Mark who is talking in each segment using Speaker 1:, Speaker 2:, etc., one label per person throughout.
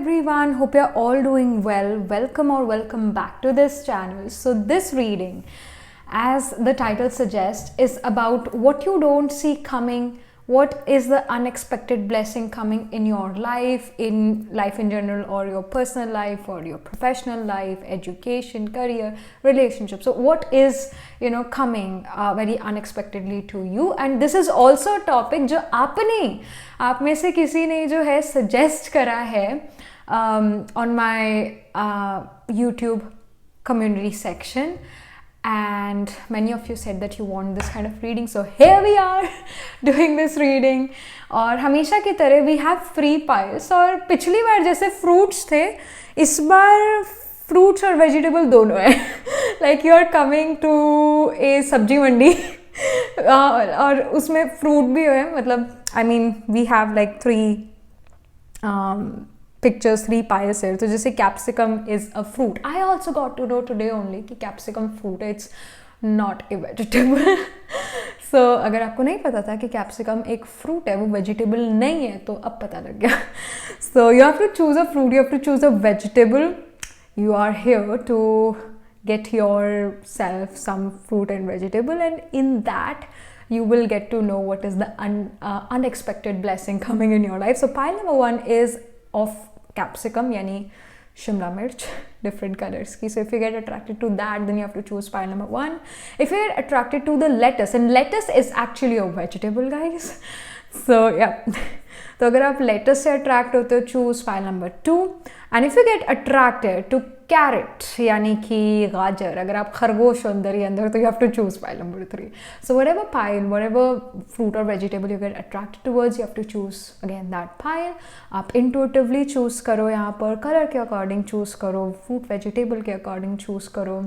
Speaker 1: everyone, hope you're all doing well. Welcome back to this channel. So this reading, as the title suggests, is about what you don't see coming. What is the unexpected blessing coming in your life in general, or your personal life, or your professional life, education, career, relationship. So what is coming very unexpectedly to you, and this is also a topic जो आप में से किसी ने जो है suggest करा है on my YouTube community section. And many of you said that you want this kind of reading, so here we are doing this reading. और हमेशा की तरह we have free piles, और पिछली बार जैसे fruits थे, इस बार fruits और vegetable दोनों है. Like you are coming to a सब्जी मंडी और उसमें fruit भी है, मतलब I mean we have like three pictures, 3 piles here. तो जैसे capsicum is a fruit. I also got to know today only कि capsicum fruit है, it's not a vegetable. So अगर आपको नहीं पता था कि capsicum एक fruit है, वो vegetable नहीं है, तो अब पता लग गया. So you have to choose a fruit, you have to choose a vegetable. You are here to get yourself some fruit and vegetable, and in that you will get to know what is the unexpected blessing coming in your life. So pile number 1 is of capsicum, yani shimla mirch, different colors ki. So if you get attracted to that, then you have to choose pile number 1. If you get attracted to the lettuce, and lettuce is actually a vegetable, guys. So yeah. तो अगर आप lettuce से attract होते हो, choose pile number 2. And if you get attracted to carrot, यानी कि गाजर, अगर आप खरगोश हो अंदर ही अंदर, तो you have to choose pile number 3. So whatever pile, whatever fruit or vegetable you get attracted towards, you have to choose again that pile. आप intuitively choose करो, यहाँ पर color के according choose करो, fruit vegetable के according choose करो,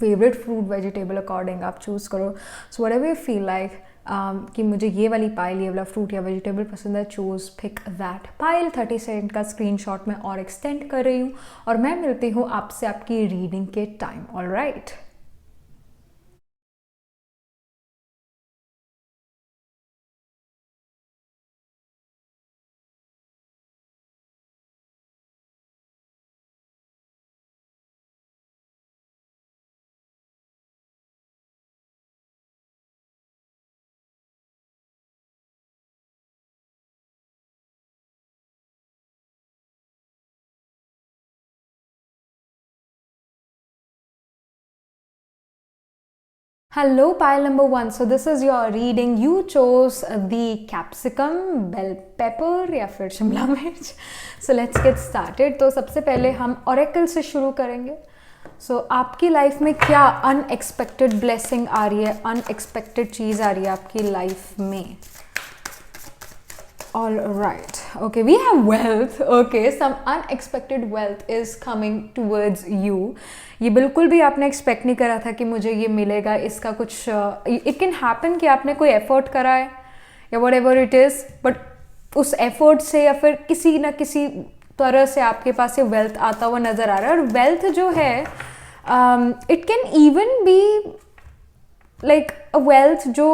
Speaker 1: favorite fruit vegetable according आप choose करो. So whatever you feel like, कि मुझे ये वाली पाइल, ये वाला फ्रूट या वेजिटेबल पसंद है, choose pick that pile. 30 second का स्क्रीनशॉट मैं और एक्सटेंड कर रही हूँ, और मैं मिलती हूँ आपसे आपकी रीडिंग के time. Alright. Hello, pile number 1. So this is your reading. You chose the capsicum, bell pepper या फिर शिमला मिर्च. So let's get started. तो सबसे पहले हम oracle से शुरू करेंगे. So आपकी लाइफ में क्या unexpected blessing आ रही है, unexpected चीज़ आ रही है आपकी लाइफ में. All right. Okay, we have wealth. Okay, some unexpected wealth is coming towards you. ये बिल्कुल भी आपने एक्सपेक्ट नहीं करा था कि मुझे ये मिलेगा. इसका कुछ it can happen कि आपने कोई एफर्ट करा है या whatever it is, but उस एफर्ट से या फिर किसी ना किसी तरह से आपके पास ये वेल्थ आता हुआ नज़र आ रहा है. और वेल्थ जो है it can even be like a wealth जो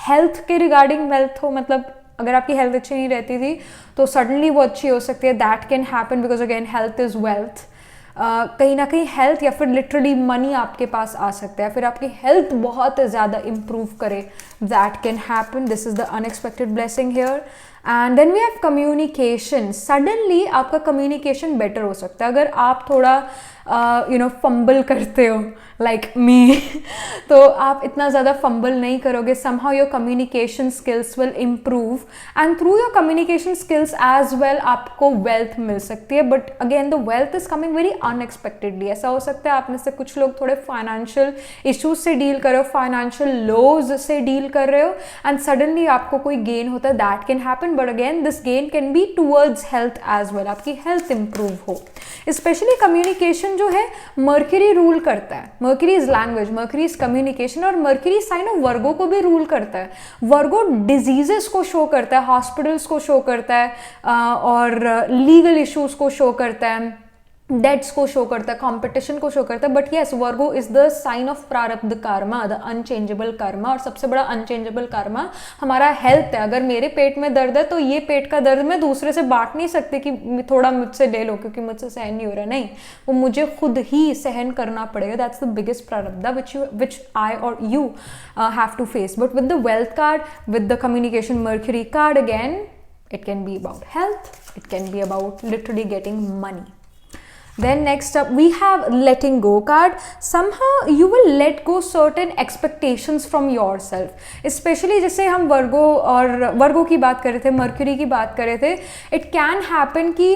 Speaker 1: हेल्थ के रिगार्डिंग वेल्थ हो. मतलब अगर आपकी हेल्थ अच्छी नहीं रहती थी तो सडनली वो अच्छी हो सकती है. That can happen because again health is wealth. कहीं ना कहीं हेल्थ या फिर लिटरली मनी आपके पास आ सकता है, फिर आपकी हेल्थ बहुत ज़्यादा इम्प्रूव करे. That can happen. This is the unexpected blessing here. And then we have communication. Suddenly आपका कम्युनिकेशन बेटर हो सकता है अगर आप थोड़ा फंबल करते हो लाइक मी. तो आप इतना ज़्यादा फंबल नहीं करोगे. Somehow your communication skills will improve, and through your communication skills as well आपको वेल्थ मिल सकती है. But again the wealth is coming very unexpectedly. ऐसा हो सकता है आप में से कुछ लोग थोड़े फाइनेंशियल इश्यूज से डील कर रहे हो, फाइनेंशियल लोज से डील कर रहे हो, एंड सडनली आपको कोई गेन होता है. That can happen, but again this gain can be towards health as well. आपकी हेल्थ इंप्रूव हो. स्पेशली कम्युनिकेशन जो है मर्क्यूरी रूल करता है. Mercury is language, Mercury is communication, और मर्क्यूरी साइन ऑफ वर्गो को भी रूल करता है. वर्गो डिजीजेस को शो करता है, हॉस्पिटल्स को शो करता है, और लीगल इश्यूज को शो करता है. डेट्स को शो करता है, कंपटीशन को शो करता है. But yes, Virgo is the sign of prarabdh karma, the unchangeable Karma. और सबसे बड़ा अनचेंजेबल कर्मा हमारा हेल्थ है. अगर मेरे पेट में दर्द है तो ये पेट का दर्द मैं दूसरे से बांट नहीं सकती कि थोड़ा मुझसे ले लो क्योंकि मुझसे सहन नहीं हो रहा. नहीं, वो मुझे खुद ही सहन करना पड़ेगा. दैट्स द बिगेस्ट प्रारब्ध विच आई और you have to face. But with the wealth card, with the communication Mercury card, again it can be about health, it can be about literally getting money. Then next up we have letting go card. Somehow you will let go certain expectations from yourself, especially जैसे हम वर्गो की बात कर रहे थे, mercury की बात कर रहे थे. it can happen कि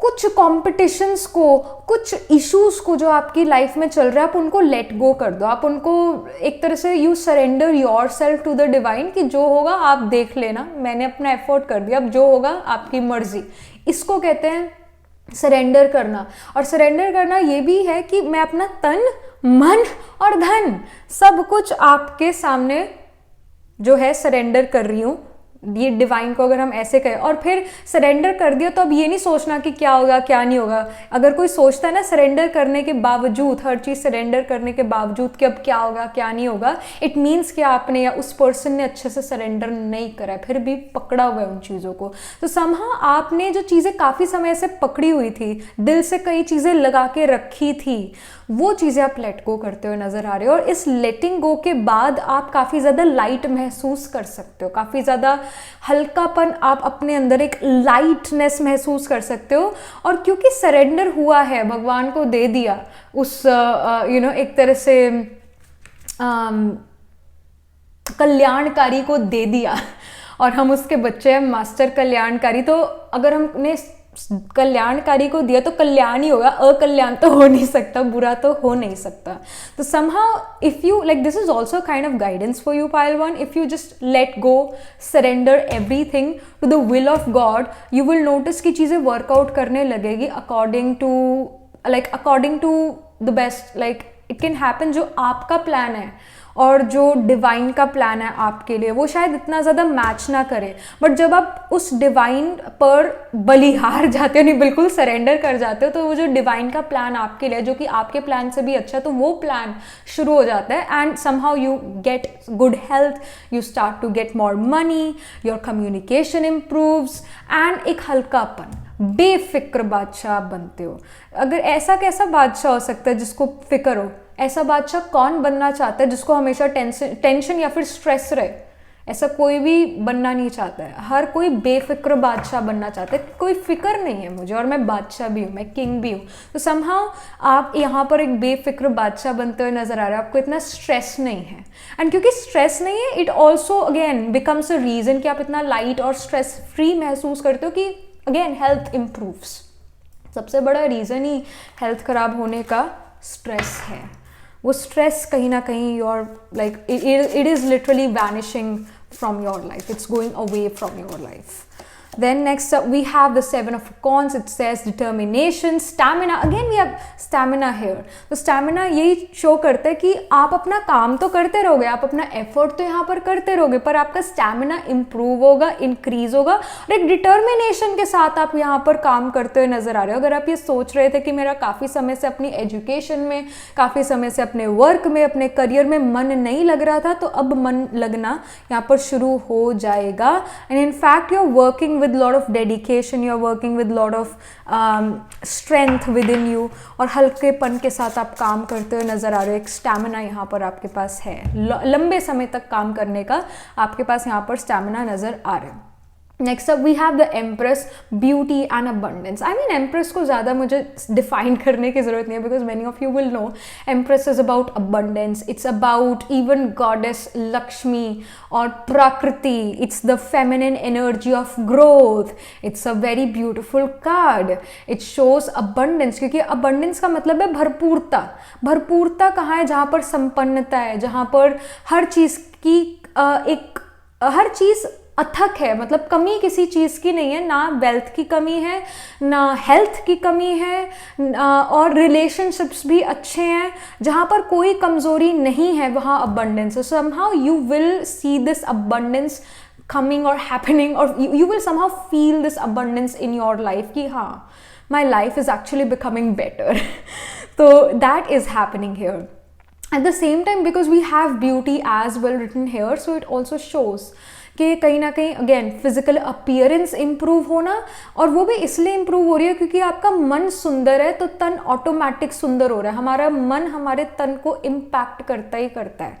Speaker 1: कुछ कॉम्पिटिशन्स को, कुछ इश्यूज को जो आपकी लाइफ में चल रहा है, आप उनको लेट गो कर दो. आप उनको एक तरह से you surrender your self to the divine कि जो होगा आप देख लेना, मैंने अपना एफर्ट कर दिया, अब जो होगा आपकी मर्जी. इसको कहते हैं सरेंडर करना. और सरेंडर करना ये भी है कि मैं अपना तन, मन और धन सब कुछ आपके सामने जो है सरेंडर कर रही हूँ. ये डिवाइन को अगर हम ऐसे कहें और फिर सरेंडर कर दिया तो अब ये नहीं सोचना कि क्या होगा क्या नहीं होगा. अगर कोई सोचता है ना सरेंडर करने के बावजूद, हर चीज़ सरेंडर करने के बावजूद कि अब क्या होगा क्या नहीं होगा, इट मीन्स कि आपने या उस पर्सन ने अच्छे से सरेंडर नहीं करा, फिर भी पकड़ा हुआ है उन चीज़ों को. तो समहाउ आपने जो चीज़ें काफ़ी समय से पकड़ी हुई थी, दिल से कई चीज़ें लगा के रखी थी, वो चीज़ें आप लेट गो करते हुए नज़र आ रहे हो. और इस लेटिंग गो के बाद आप काफ़ी ज़्यादा लाइट महसूस कर सकते हो, काफ़ी ज़्यादा हल्कापन, आप अपने अंदर एक लाइटनेस महसूस कर सकते हो. और क्योंकि सरेंडर हुआ है, भगवान को दे दिया, उस एक तरह से कल्याणकारी को दे दिया और हम उसके बच्चे हैं, मास्टर कल्याणकारी. तो अगर हमने कल्याणकारी को दिया तो कल्याण ही होगा, अकल्याण तो हो नहीं सकता, बुरा तो हो नहीं सकता. तो somehow if you like, this is also kind of guidance for you pile 1. if you just let go, surrender everything to the will of God, you will notice कि चीज़ें workout करने लगेगी according to the best. like it can happen, जो आपका plan है और जो divine का प्लान है आपके लिए, वो शायद इतना ज़्यादा मैच ना करे. बट जब आप उस डिवाइन पर बलिहार जाते हो, नहीं बिल्कुल सरेंडर कर जाते हो, तो वो जो डिवाइन का प्लान आपके लिए, जो कि आपके प्लान से भी अच्छा, तो वो प्लान शुरू हो जाता है. And somehow you get good health, you start to get more money, your communication improves and एक हल्कापन, बेफिक्र बादशाह बनते हो. अगर ऐसा कैसा बादशाह हो सकता है जिसको फिक्र हो? ऐसा बादशाह कौन बनना चाहता है जिसको हमेशा टेंशन या फिर स्ट्रेस रहे? ऐसा कोई भी बनना नहीं चाहता है. हर कोई बेफिक्र बादशाह बनना चाहता है. कोई फिक्र नहीं है मुझे और मैं बादशाह भी हूँ, मैं किंग भी हूँ. तो समहाउ आप यहाँ पर एक बेफिक्र बादशाह बनते हुए नजर आ रहे हो. आपको इतना स्ट्रेस नहीं है. एंड क्योंकि स्ट्रेस नहीं है, it also again becomes a reason कि आप इतना लाइट और स्ट्रेस फ्री महसूस करते हो कि अगेन हेल्थ इम्प्रूव्स. सबसे बड़ा रीज़न ही हेल्थ खराब होने का स्ट्रेस है. वो स्ट्रेस कहीं ना कहीं your like it is literally vanishing from your life, it's going away from your life. Then next up we have the 7 of Wands. It says determination, stamina. Again we have stamina here. तो stamina यही show करता है कि आप अपना काम तो करते रहोगे, आप अपना एफर्ट तो यहाँ पर करते रहोगे, पर आपका स्टैमिना इम्प्रूव होगा, इंक्रीज होगा और एक डिटर्मिनेशन के साथ आप यहाँ पर काम करते हुए नजर आ रहे हो. अगर आप ये सोच रहे थे कि मेरा काफ़ी समय से अपनी एजुकेशन में, काफ़ी समय से अपने वर्क में, अपने करियर में मन नहीं लग रहा था, तो अब मन लगना यहाँ पर शुरू हो जाएगा. And in fact you are working with lot of dedication, you are working with lot of strength within you और हल्केपन के साथ आप काम करते हुए नजर आ रहे हो. एक स्टैमिना यहाँ पर आपके पास है, लंबे समय तक काम करने का आपके पास यहाँ पर स्टैमिना नजर आ रहा है. Next up we have the empress, beauty and abundance. I mean empress को ज़्यादा मुझे डिफाइन करने की ज़रूरत नहीं है, because many of you will know empress is about abundance, it's about even goddess Lakshmi और Prakriti. It's the feminine energy of growth. It's a very beautiful card. It shows abundance, क्योंकि अबंडेंस का मतलब है भरपूरता. भरपूरता कहाँ है? जहाँ पर संपन्नता है, जहाँ पर हर चीज़ की हर चीज़ अथक है, मतलब कमी किसी चीज़ की नहीं है. ना वेल्थ की कमी है, ना हेल्थ की कमी है, और रिलेशनशिप्स भी अच्छे हैं. जहाँ पर कोई कमज़ोरी नहीं है वहाँ अबंडेंस है. Somehow you will see this abundance coming or happening, or you will somehow feel this abundance in your life कि हाँ my life is actually becoming better. So that is happening here. At the same time, because we have beauty as well written here, so it also shows कि कहीं ना कहीं again physical appearance improve होना, और वो भी इसलिए improve हो रही है क्योंकि आपका मन सुंदर है तो तन ऑटोमेटिक सुंदर हो रहा है. हमारा मन हमारे तन को इम्पैक्ट करता ही करता है.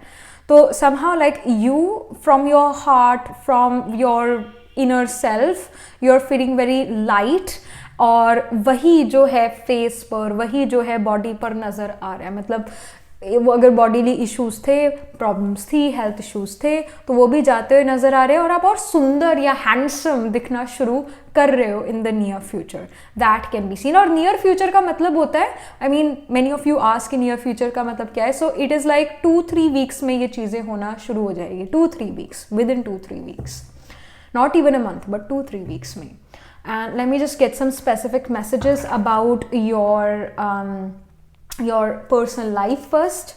Speaker 1: तो somehow like you from your heart, from your inner self, you're feeling very light, और वही जो है फेस पर, वही जो है बॉडी पर नज़र आ रहा है. मतलब वो अगर बॉडीली इश्यूज थे, प्रॉब्लम्स थी, हेल्थ इश्यूज थे, तो वो भी जाते हुए नज़र आ रहे हैं, और आप और सुंदर या हैंडसम दिखना शुरू कर रहे हो in the near future. That can be seen. और नियर फ्यूचर का मतलब होता है, I mean many of you ask कि नियर फ्यूचर का मतलब क्या है. So it is like 2-3 weeks में ये चीज़ें होना शुरू हो जाएगी. 2-3 weeks, within 2-3 weeks, not even a month but 2-3 weeks में. And let me just get some specific messages about your personal life first.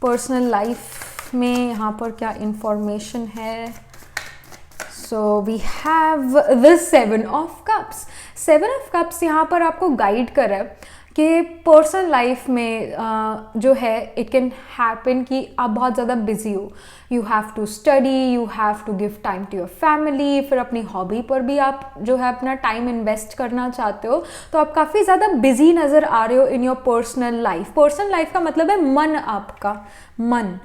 Speaker 1: personal life में यहाँ पर क्या information है. So we have the 7 of cups. 7 of cups यहाँ पर आपको guide कर रहा है कि पर्सनल लाइफ में जो है इट कैन हैपन कि आप बहुत ज़्यादा बिजी हो. You have to study, you have to give time to your family, फिर अपनी हॉबी पर भी आप जो है अपना टाइम इन्वेस्ट करना चाहते हो, तो आप काफ़ी ज़्यादा बिजी नज़र आ रहे हो in your personal life. Personal life का मतलब है मन, आपका मन.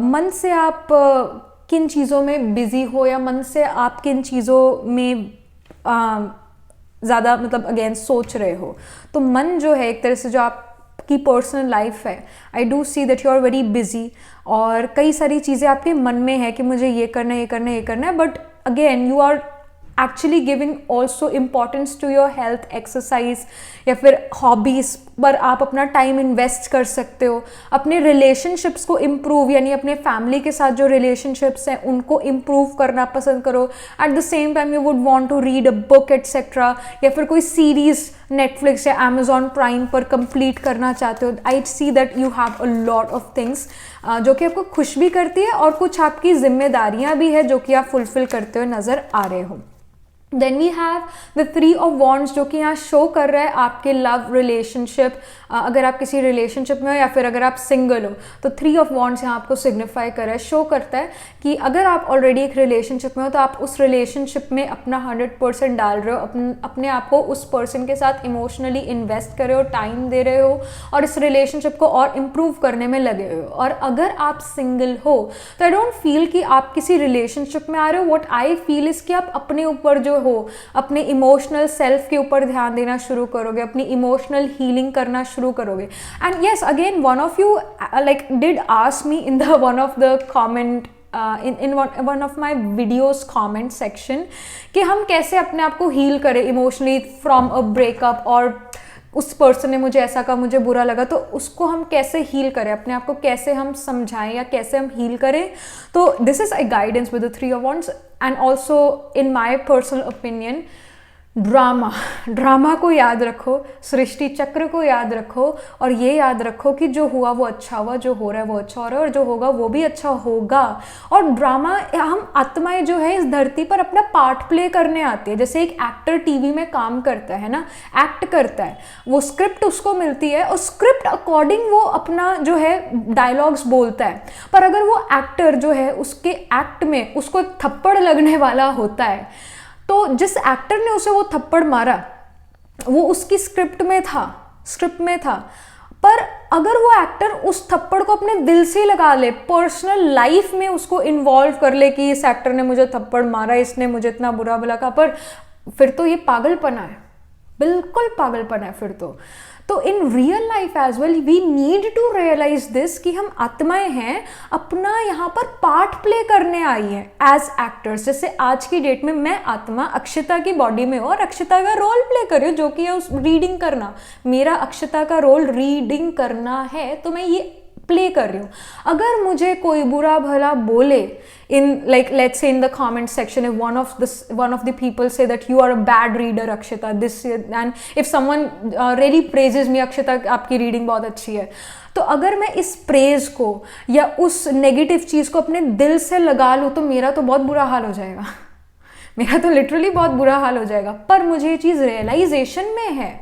Speaker 1: मन से आप किन चीज़ों में बिजी हो, या मन से आप किन चीज़ों में ज़्यादा मतलब अगेन सोच रहे हो. तो मन जो है एक तरह से जो आपकी पर्सनल लाइफ है, I do see that you are very busy, और कई सारी चीज़ें आपके मन में है कि मुझे ये करना है, ये करना है, ये करना है, but again you are actually giving also importance to your health, exercise, या फिर हॉबीज़ पर आप अपना टाइम इन्वेस्ट कर सकते हो. अपने रिलेशनशिप्स को इम्प्रूव, यानी अपने फैमिली के साथ जो रिलेशनशिप्स हैं उनको इम्प्रूव करना पसंद करो. At the same time you would want to read a book etcetera, या फिर कोई सीरीज़ नेटफ्लिक्स या अमेजॉन प्राइम पर कंप्लीट करना चाहते हो. I see that you have a lot of things जो कि आपको खुश भी करती है, और कुछ आपकी जिम्मेदारियां भी है जो कि आप फुलफिल करते हुए नज़र आ रहे हो. Then we have the 3 of Wands जो कि यहाँ शो कर रहा है आपके लव रिलेशनशिप. अगर आप किसी रिलेशनशिप में हो या फिर अगर आप सिंगल हो, तो 3 of Wands यहाँ आपको सिग्निफाई कर रहा है, शो करता है कि अगर आप ऑलरेडी एक रिलेशनशिप में हो तो आप उस रिलेशनशिप में अपना 100% डाल रहे हो, अपने आप को उस पर्सन के साथ इमोशनली इन्वेस्ट कर रहे हो, टाइम दे रहे हो, और इस रिलेशनशिप को और इम्प्रूव करने में लगे हुए हो. और अगर आप सिंगल हो तो आई डोंट फील कि आप किसी रिलेशनशिप में आ रहे हो. व्हाट आई फील इज़ कि आप अपने ऊपर जो हो, अपने इमोशनल सेल्फ के ऊपर ध्यान देना शुरू करोगे, अपनी इमोशनल हीलिंग करना शुरू करोगे. And yes, again one of you like did ask me in the one of the comment in one of my videos comment section कि हम कैसे अपने आप को हील करें इमोशनली फ्रॉम अ ब्रेकअप, और उस पर्सन ने मुझे ऐसा कहा, मुझे बुरा लगा, तो उसको हम कैसे हील करें, अपने आप को कैसे हम समझाएं या कैसे हम हील करें. तो this is a guidance with the 3 of Wands. And also in my personal opinion, drama को याद रखो, सृष्टि चक्र को याद रखो, और ये याद रखो कि जो हुआ वो अच्छा हुआ, जो हो रहा है वो अच्छा हो रहा है, और जो होगा वो भी अच्छा होगा. और ड्रामा, हम आत्माएं जो है इस धरती पर अपना पार्ट प्ले करने आती है. जैसे एक एक्टर टीवी में काम करता है ना, एक्ट करता है, वो स्क्रिप्ट उसको मिलती है और स्क्रिप्ट अकॉर्डिंग वो अपना जो है डायलॉग्स बोलता है. पर अगर वो एक्टर जो है उसके एक्ट में उसको थप्पड़ लगने वाला होता है, तो जिस एक्टर ने उसे वो थप्पड़ मारा वो उसकी स्क्रिप्ट में था. पर अगर वो एक्टर उस थप्पड़ को अपने दिल से लगा ले, पर्सनल लाइफ में उसको इन्वॉल्व कर ले कि इस एक्टर ने मुझे थप्पड़ मारा, इसने मुझे इतना बुरा भला कहा, पर फिर तो ये पागलपना है, बिल्कुल पागलपना है फिर तो in real life as well we need to realize this कि हम आत्माएं हैं, अपना यहाँ पर पार्ट प्ले करने आई हैं एज एक्टर्स. जैसे आज की डेट में मैं आत्मा अक्षता की बॉडी में हूँ और अक्षता का रोल प्ले कर रही हूँ, जो कि है उस रीडिंग करना. मेरा अक्षता का रोल रीडिंग करना है, तो मैं ये प्ले कर रही हूँ. अगर मुझे कोई बुरा भला बोले in like let's say in the comment section, if one of the people say that you are a bad reader Akshita, this, and if someone really praises me, Akshita आपकी रीडिंग बहुत अच्छी है, तो अगर मैं इस प्रेज को या उस नेगेटिव चीज़ को अपने दिल से लगा लूँ तो मेरा तो बहुत बुरा हाल हो जाएगा. मेरा तो लिटरली बहुत बुरा हाल हो जाएगा. पर मुझे ये चीज़ रियलाइजेशन में है,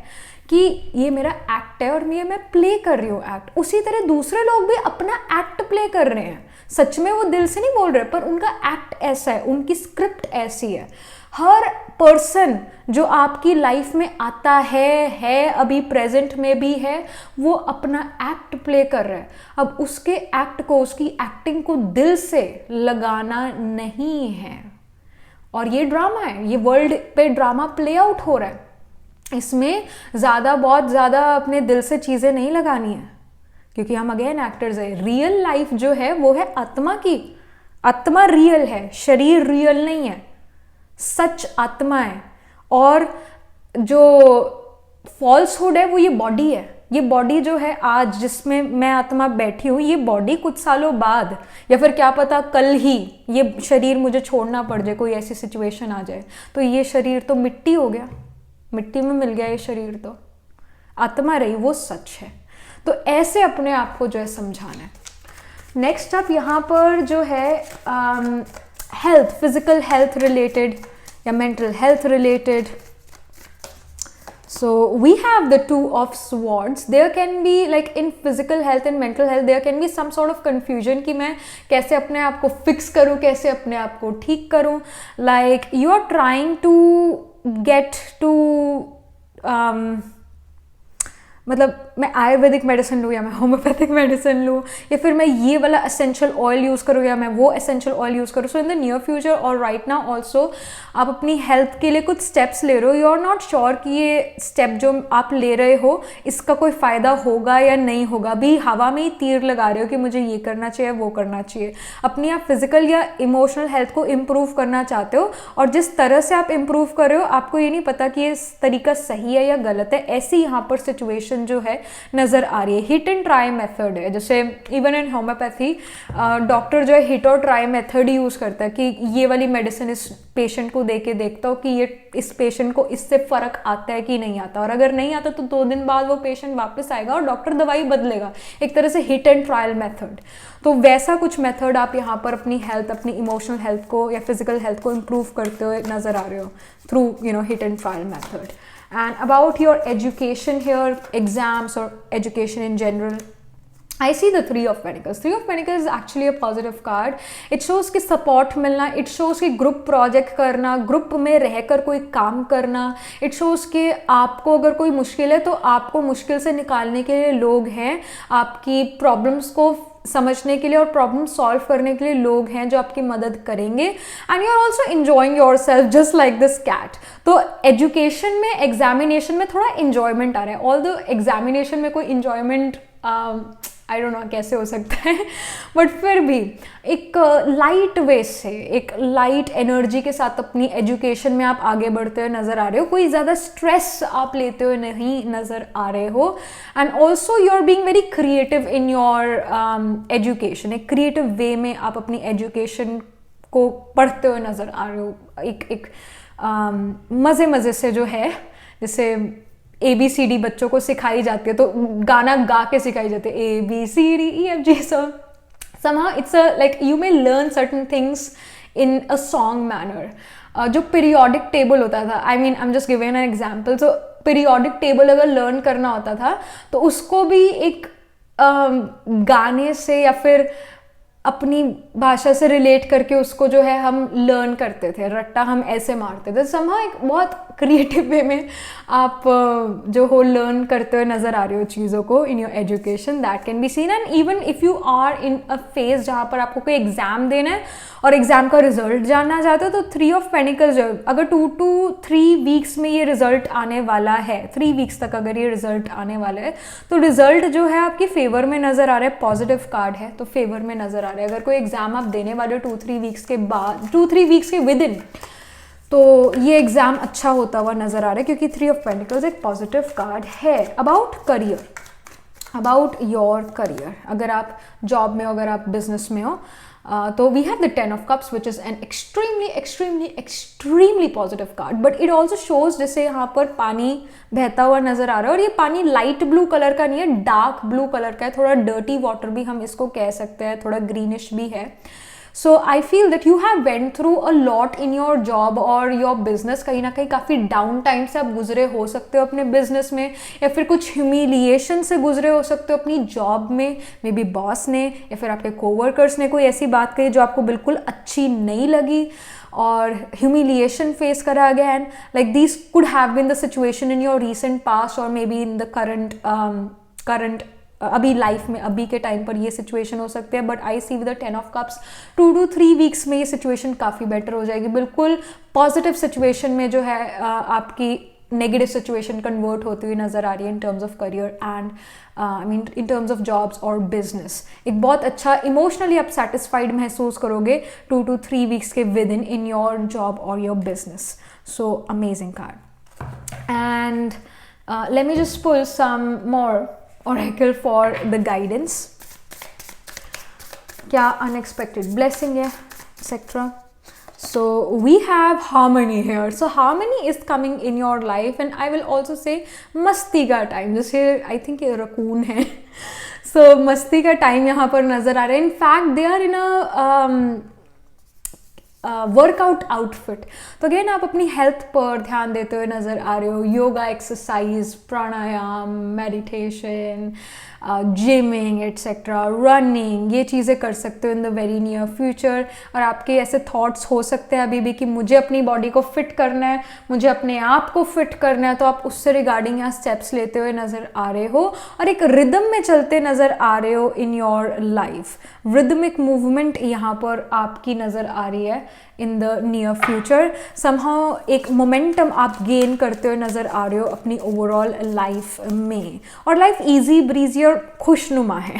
Speaker 1: कि ये मेरा एक्ट है और मैं प्ले कर रही हूँ एक्ट। उसी तरह दूसरे लोग भी अपना एक्ट प्ले कर रहे हैं, सच में वो दिल से नहीं बोल रहे, पर उनका एक्ट ऐसा है, उनकी स्क्रिप्ट ऐसी है। हर पर्सन जो आपकी लाइफ में आता है अभी प्रेजेंट में भी है, वो अपना एक्ट प्ले कर रहा है। अब उसके एक्ट को, उसकी एक्टिंग को दिल से लगाना नहीं है। और ये ड्रामा है, ये वर्ल्ड पे ड्रामा प्ले आउट हो रहा है। इसमें बहुत ज़्यादा अपने दिल से चीज़ें नहीं लगानी है, क्योंकि हम अगेन एक्टर्स है। रियल लाइफ जो है वो है आत्मा की, आत्मा रियल है, शरीर रियल नहीं है, सच आत्मा है। और जो फॉल्सहुड है वो ये बॉडी है। ये बॉडी जो है आज जिसमें मैं आत्मा बैठी हूँ, ये बॉडी कुछ सालों बाद या फिर क्या पता कल ही ये शरीर मुझे छोड़ना पड़ जाए, कोई ऐसी सिचुएशन आ जाए, तो ये शरीर तो मिट्टी हो गया, मिट्टी में मिल गया ये शरीर। तो आत्मा रही वो सच है। तो ऐसे अपने आप को जो है समझाना है। नेक्स्ट अप यहाँ पर जो है हेल्थ, फिजिकल हेल्थ रिलेटेड या mental health related. So we have the two of swords. There can be like in physical health and mental health there can be some sort of confusion कि मैं कैसे अपने आप को fix करूँ, कैसे अपने आप को ठीक करूँ। Like you are trying to get to मतलब मैं आयुर्वेदिक मेडिसिन लूँ या मैं होम्योपैथिक मेडिसिन लूँ, या फिर मैं ये वाला एसेंशियल ऑयल यूज़ करूँ या मैं वो एसेंशियल ऑयल यूज़ करूँ। सो इन द नियर फ्यूचर और राइट नाउ ऑल्सो आप अपनी हेल्थ के लिए कुछ स्टेप्स ले रहे हो, यू आर नॉट श्योर कि ये स्टेप जो आप ले रहे हो इसका कोई फ़ायदा होगा या नहीं होगा। अभी हवा में ही तीर लगा रहे हो कि मुझे ये करना चाहिए, वो करना चाहिए। अपनी आप फिजिकल या इमोशनल हेल्थ को इम्प्रूव करना चाहते हो, और जिस तरह से आप इम्प्रूव कर रहे हो आपको ये नहीं पता कि ये तरीका सही है या गलत है। ऐसी यहाँ पर सिचुएशन जो है नज़र आ रही है। हिट एंड ट्राई मेथड है, जैसे इवन इन होम्योपैथी डॉक्टर जो है हिट और ट्राई मेथड ही यूज़ करता है कि ये वाली मेडिसिन इस पेशेंट को दे के देखता हो कि ये इस पेशेंट को इससे फ़र्क आता है कि नहीं आता, और अगर नहीं आता तो 2 दिन बाद वो पेशेंट वापस आएगा और डॉक्टर दवाई बदलेगा। एक तरह से हिट एंड ट्रायल मेथड। तो वैसा कुछ मेथड आप यहाँ पर अपनी हेल्थ, अपनी इमोशनल हेल्थ को या फिजिकल हेल्थ को इम्प्रूव करते हुए नज़र आ रहे हो through hit and trial method. And about your education here, exams or education in general, I see the Three of Pentacles. Three of Pentacles is actually a positive card. It shows कि support मिलना, it shows कि group project करना, group में रहकर कोई काम करना, it shows कि आपको अगर कोई मुश्किल है तो आपको मुश्किल से निकालने के लिए लोग हैं, आपकी प्रॉब्लम्स को समझने के लिए और प्रॉब्लम सॉल्व करने के लिए लोग हैं जो आपकी मदद करेंगे। And you are also enjoying your self just like this cat. तो एजुकेशन में, एग्जामिनेशन में थोड़ा इंजॉयमेंट आ रहा है। ऑल्दो एग्जामिनेशन में कोई इंजॉयमेंट आई डोंट नो कैसे हो सकता है, बट फिर भी एक लाइट वे से, एक लाइट एनर्जी के साथ अपनी एजुकेशन में आप आगे बढ़ते हुए नज़र आ रहे हो। कोई ज़्यादा स्ट्रेस आप लेते हुए नहीं नज़र आ रहे हो। And also you are being very creative in your education. एक क्रिएटिव वे में आप अपनी एजुकेशन को पढ़ते हुए नज़र आ रहे हो। एक मज़े मज़े से जो है, जैसे ABCD बच्चों को सिखाई जाती है तो गाना गा के सिखाई जाती है ABCDEFG। so somehow it's a like you may learn certain things in a song manner। जो पीरियोडिक टेबल होता था, I mean I'm just giving an example, so periodic table अगर लर्न करना होता था तो उसको भी एक गाने से या फिर अपनी भाषा से रिलेट करके उसको जो है हम लर्न करते थे, रट्टा हम ऐसे मारते थे। समहा एक बहुत क्रिएटिव वे में आप जो हो लर्न करते हुए नज़र आ रहे हो चीज़ों को in your education, that can be seen. And even if you are in a phase जहाँ पर आपको कोई एग्ज़ाम देना है और एग्ज़ाम का रिजल्ट जानना चाहते हो, तो 3 ऑफ पेनिकल्स जो अगर 2 to 3 वीक्स में ये रिजल्ट आने वाला है, 3 वीक्स तक अगर ये रिजल्ट आने वाला है, तो रिजल्ट जो है आपके फेवर में नज़र आ रहा है। पॉजिटिव कार्ड है तो फेवर में नज़र आ रहा है। अगर कोई एग्ज़ाम आप देने वाले हो 2-3 वीक्स के बाद, 2-3 वीक्स के विद इन, तो ये एग्ज़ाम अच्छा होता हुआ नज़र आ रहा है, क्योंकि 3 ऑफ पेंटिकल्स एक पॉजिटिव कार्ड है। About career, about your career, अगर आप जॉब में हो, अगर आप बिजनेस में हो, तो we have the 10 of cups which is an extremely positive card. But it also shows, जैसे यहाँ पर पानी बहता हुआ नज़र आ रहा है, और ये पानी लाइट ब्लू कलर का नहीं है, डार्क ब्लू कलर का है, थोड़ा डर्टी वाटर भी हम इसको कह सकते हैं, थोड़ा ग्रीनिश भी है। So I feel that you have went through a lot in your job और योर बिजनेस. कहीं ना कहीं काफ़ी डाउन टाइम से आप गुजरे हो सकते हो अपने बिजनेस में, या फिर कुछ ह्यूमिलिएशन से गुजरे हो सकते हो अपनी जॉब में. मे बी बॉस ने या फिर आपके कोवर्कर्स ने कोई ऐसी बात कही जो आपको बिल्कुल अच्छी नहीं लगी, और ह्यूमिलिएशन फेस करा again. Like this could have been the situation in your recent past और maybe in the current अभी लाइफ में, अभी के टाइम पर ये सिचुएशन हो सकते हैं. But I see with the 10 of cups 2 to 3 weeks में ये सिचुएशन काफ़ी बेटर हो जाएगी. बिल्कुल पॉजिटिव सिचुएशन में जो है आपकी नेगेटिव सिचुएशन कन्वर्ट होती हुई नज़र आ रही है इन terms of career and I mean in terms of jobs और बिजनेस. एक बहुत अच्छा इमोशनली आप सेटिस्फाइड महसूस करोगे 2 to 3 वीक्स के विद इन योर जॉब और your business. So amazing card. And let me just pull some more oracle for the guidance. क्या unexpected blessing है etc. So we have harmony here. So harmony is coming in your life and I will also say मस्ती का time, जैसे I think ये raccoon है. So मस्ती का time यहाँ पर नज़र आ रहा है. In fact they are in a workout outfit. तो अगेन आप अपनी हेल्थ पर ध्यान देते हुए नज़र आ रहे हो. योगा, एक्सरसाइज, प्राणायाम, मेडिटेशन, जिमिंग एट्सेट्रा, रनिंग, ये चीज़ें कर सकते हो in the very near future. और आपके ऐसे थॉट्स हो सकते हैं अभी भी कि मुझे अपनी बॉडी को फिट करना है, मुझे अपने आप को फिट करना है. तो आप उससे रिगार्डिंग यहाँ स्टेप्स लेते हुए नज़र आ रहे हो और एक रिदम में चलते नज़र आ रहे हो इन योर लाइफ. रिदमिक मूवमेंट यहाँ पर आपकी नज़र आ रही है in the near future. Somehow एक मोमेंटम आप गेन करते हुए नज़र आ रहे हो अपनी ओवरऑल लाइफ में, और लाइफ ईजी ब्रीजी और खुशनुमा है.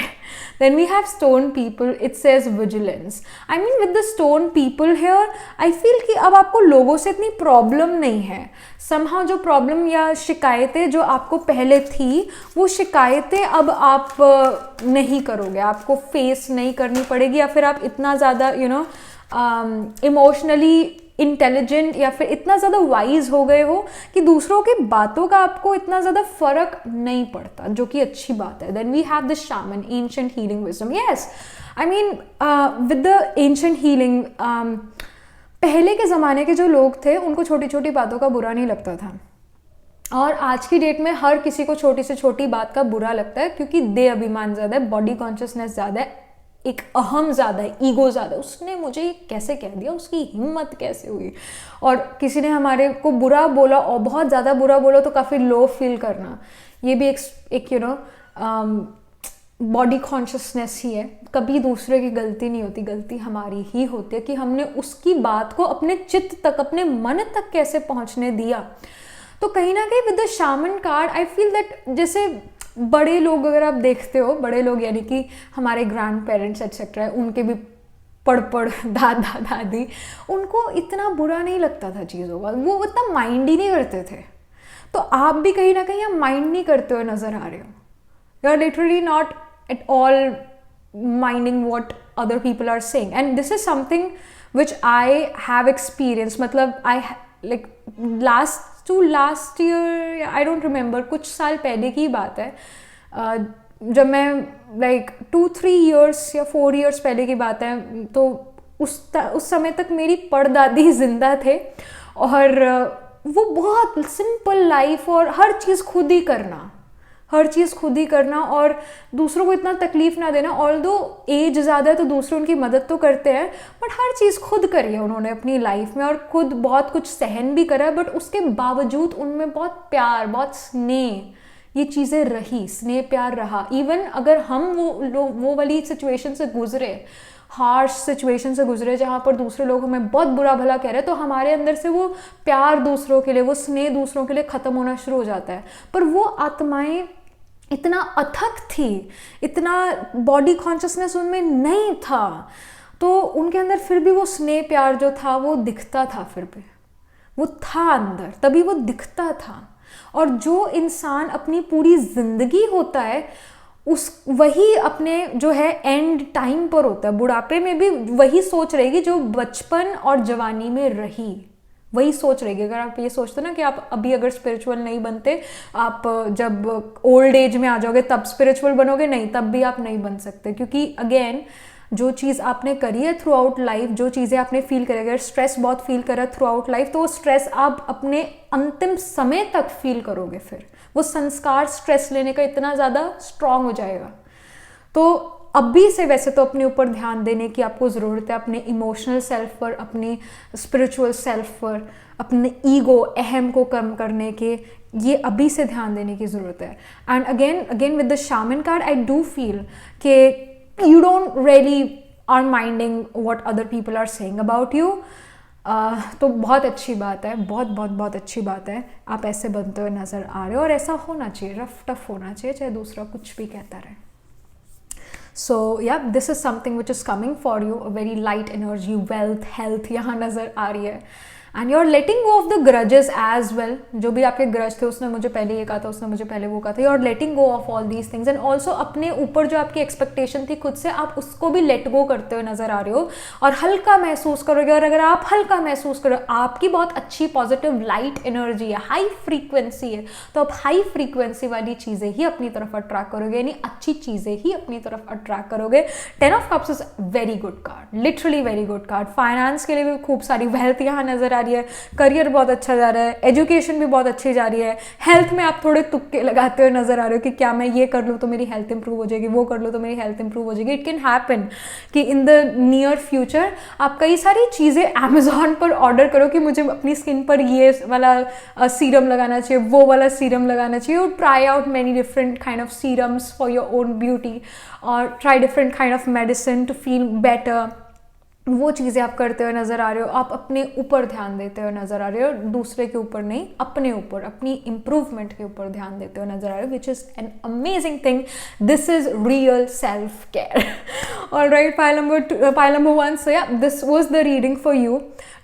Speaker 1: Then we have stone people. It says vigilance. I mean with the stone people here, I feel कि अब आपको लोगों से इतनी प्रॉब्लम नहीं है. Somehow जो प्रॉब्लम या शिकायतें जो आपको पहले थी, वो शिकायतें अब आप नहीं करोगे, आपको फेस नहीं करनी पड़ेगी, या फिर आप इतना ज़्यादा इमोशनली इंटेलिजेंट या फिर इतना ज़्यादा वाइज हो गए हो कि दूसरों की बातों का आपको इतना ज़्यादा फर्क नहीं पड़ता, जो कि अच्छी बात है. Then we have the shaman, ancient healing wisdom. Yes, I mean with the ancient healing, पहले के ज़माने के जो लोग थे उनको छोटी छोटी बातों का बुरा नहीं लगता था, और आज की डेट में हर किसी को छोटी से छोटी बात का बुरा लगता है, क्योंकि देह अभिमान ज़्यादा है, बॉडी कॉन्शियसनेस ज़्यादा है, एक अहम ज़्यादा है, ईगो ज़्यादा है. उसने मुझे कैसे कह दिया, उसकी हिम्मत कैसे हुई. और किसी ने हमारे को बुरा बोला और बहुत ज़्यादा बुरा बोला तो काफ़ी लो फील करना, ये भी एक बॉडी कॉन्शियसनेस ही है. कभी दूसरे की गलती नहीं होती, गलती हमारी ही होती है कि हमने उसकी बात को अपने चित्त तक, अपने मन तक कैसे पहुँचने दिया. तो कहीं ना कहीं with the shaman card I feel that, जैसे बड़े लोग अगर आप देखते हो, बड़े लोग यानी कि हमारे ग्रैंड पेरेंट्स एक्सेट्रा, उनके भी पड़ दादा दादी, उनको इतना बुरा नहीं लगता था चीज़ों का, वो इतना माइंड ही नहीं करते थे. तो आप भी कहीं ना कहीं माइंड नहीं करते हुए नज़र आ रहे हो. You are literally not at all minding what other people are saying, and this is something which I have experience. मतलब I like last year, I don't remember, कुछ साल पहले की बात है, जब मैं लाइक 2-3 ईयर्स या 4 ईयर्स पहले की बात है. तो उस समय तक मेरी परदादी जिंदा थे, और वो बहुत सिंपल लाइफ, और हर चीज़ खुद ही करना और दूसरों को इतना तकलीफ ना देना. ऑल्दो एज ज़्यादा है तो दूसरे उनकी मदद तो करते हैं, बट हर चीज़ खुद करी है उन्होंने अपनी लाइफ में, और खुद बहुत कुछ सहन भी करा है. बट उसके बावजूद उनमें बहुत प्यार, बहुत स्नेह, ये चीज़ें रही, स्नेह प्यार रहा. इवन अगर हम वो वाली सिचुएशन से गुजरे, हार्श सिचुएशन से गुजरे जहाँ पर दूसरे लोग हमें बहुत बुरा भला कह रहे हैं, तो हमारे अंदर से वो प्यार दूसरों के लिए, वो स्नेह दूसरों के लिए ख़त्म होना शुरू हो जाता है. पर वो आत्माएं इतना अथक थी, इतना बॉडी कॉन्शियसनेस उनमें नहीं था, तो उनके अंदर फिर भी वो स्नेह प्यार जो था वो दिखता था, फिर भी वो था अंदर, तभी वो दिखता था. और जो इंसान अपनी पूरी जिंदगी होता है वही अपने जो है एंड टाइम पर होता है, बुढ़ापे में भी वही सोच रहेगी जो बचपन और जवानी में रही, वही सोच रहेगी. अगर आप ये सोचते ना कि आप अभी अगर स्पिरिचुअल नहीं बनते, आप जब ओल्ड एज में आ जाओगे तब स्पिरिचुअल बनोगे, नहीं, तब भी आप नहीं बन सकते. क्योंकि अगेन जो चीज़ आपने करी है थ्रू आउट लाइफ, जो चीज़ें आपने फील करी, अगर स्ट्रेस बहुत फील करा थ्रू आउट लाइफ, तो वो स्ट्रेस आप अपने अंतिम समय तक फील करोगे। फिर वो संस्कार स्ट्रेस लेने का इतना ज़्यादा स्ट्रांग हो जाएगा। तो अभी से वैसे तो अपने ऊपर ध्यान देने की आपको ज़रूरत है, अपने इमोशनल सेल्फ पर, अपने स्पिरिचुअल सेल्फ पर, अपने ईगो, अहम को कम करने के, ये अभी से ध्यान देने की ज़रूरत है। And again with the shaman card I do feel कि you don't really are minding what other people are saying about you. तो बहुत अच्छी बात है, बहुत बहुत बहुत अच्छी बात है, आप ऐसे बनते हुए नज़र आ रहे हो, और ऐसा होना चाहिए, रफ टफ होना चाहिए, चाहे दूसरा कुछ भी कहता रहे। So yeah, this is something which is coming for you, a very light energy, wealth, health यहाँ नज़र आ रही है। And you are letting go of the grudges as well, जो भी आपके ग्रज थे, उसने मुझे पहले ये कहा था, उसने मुझे पहले वो कहा था, you are letting go of all these things. And also अपने ऊपर जो आपकी एक्सपेक्टेशन थी खुद से, आप उसको भी लेट गो करते हुए नजर आ रहे हो और हल्का महसूस करोगे। और अगर आप हल्का महसूस करो, आपकी बहुत अच्छी पॉजिटिव लाइट एनर्जी है, हाई फ्रीक्वेंसी है, तो आप हाई फ्रीक्वेंसी वाली चीज़ें ही अपनी तरफ अट्रैक्ट करोगे, यानी अच्छी चीज़ें ही अपनी तरफ अट्रैक्ट करोगे। 10 of cups is very good card, literally very good card. Finance के लिए भी खूब सारी वेल्थ यहाँ नजर आ रही है, करियर बहुत अच्छा जा रहा है, एजुकेशन भी बहुत अच्छी जा रही है। हेल्थ में आप थोड़े तुक्के लगाते हुए नजर आ रहे हो कि क्या मैं ये कर लूँ तो मेरी हेल्थ इंप्रूव हो जाएगी, वो कर लूँ तो मेरी हेल्थ इंप्रूव हो जाएगी। इट कैन हैपन कि इन द नियर फ्यूचर आप कई सारी चीज़ें अमेजोन पर ऑर्डर करो कि मुझे अपनी स्किन पर ये वाला सीरम लगाना चाहिए, वो वाला सीरम लगाना चाहिए। You try out many different kind of serums for your own beauty, और try different kind of medicine to feel better. वो चीज़ें आप करते हुए नज़र आ रहे हो, आप अपने ऊपर ध्यान देते हुए नज़र आ रहे हो, दूसरे के ऊपर नहीं, अपने ऊपर, अपनी इम्प्रूवमेंट के ऊपर ध्यान देते हुए नज़र आ रहे हो, विच is an amazing thing. This is real self care. Alright, pile number 1. So yeah, this was the reading for you.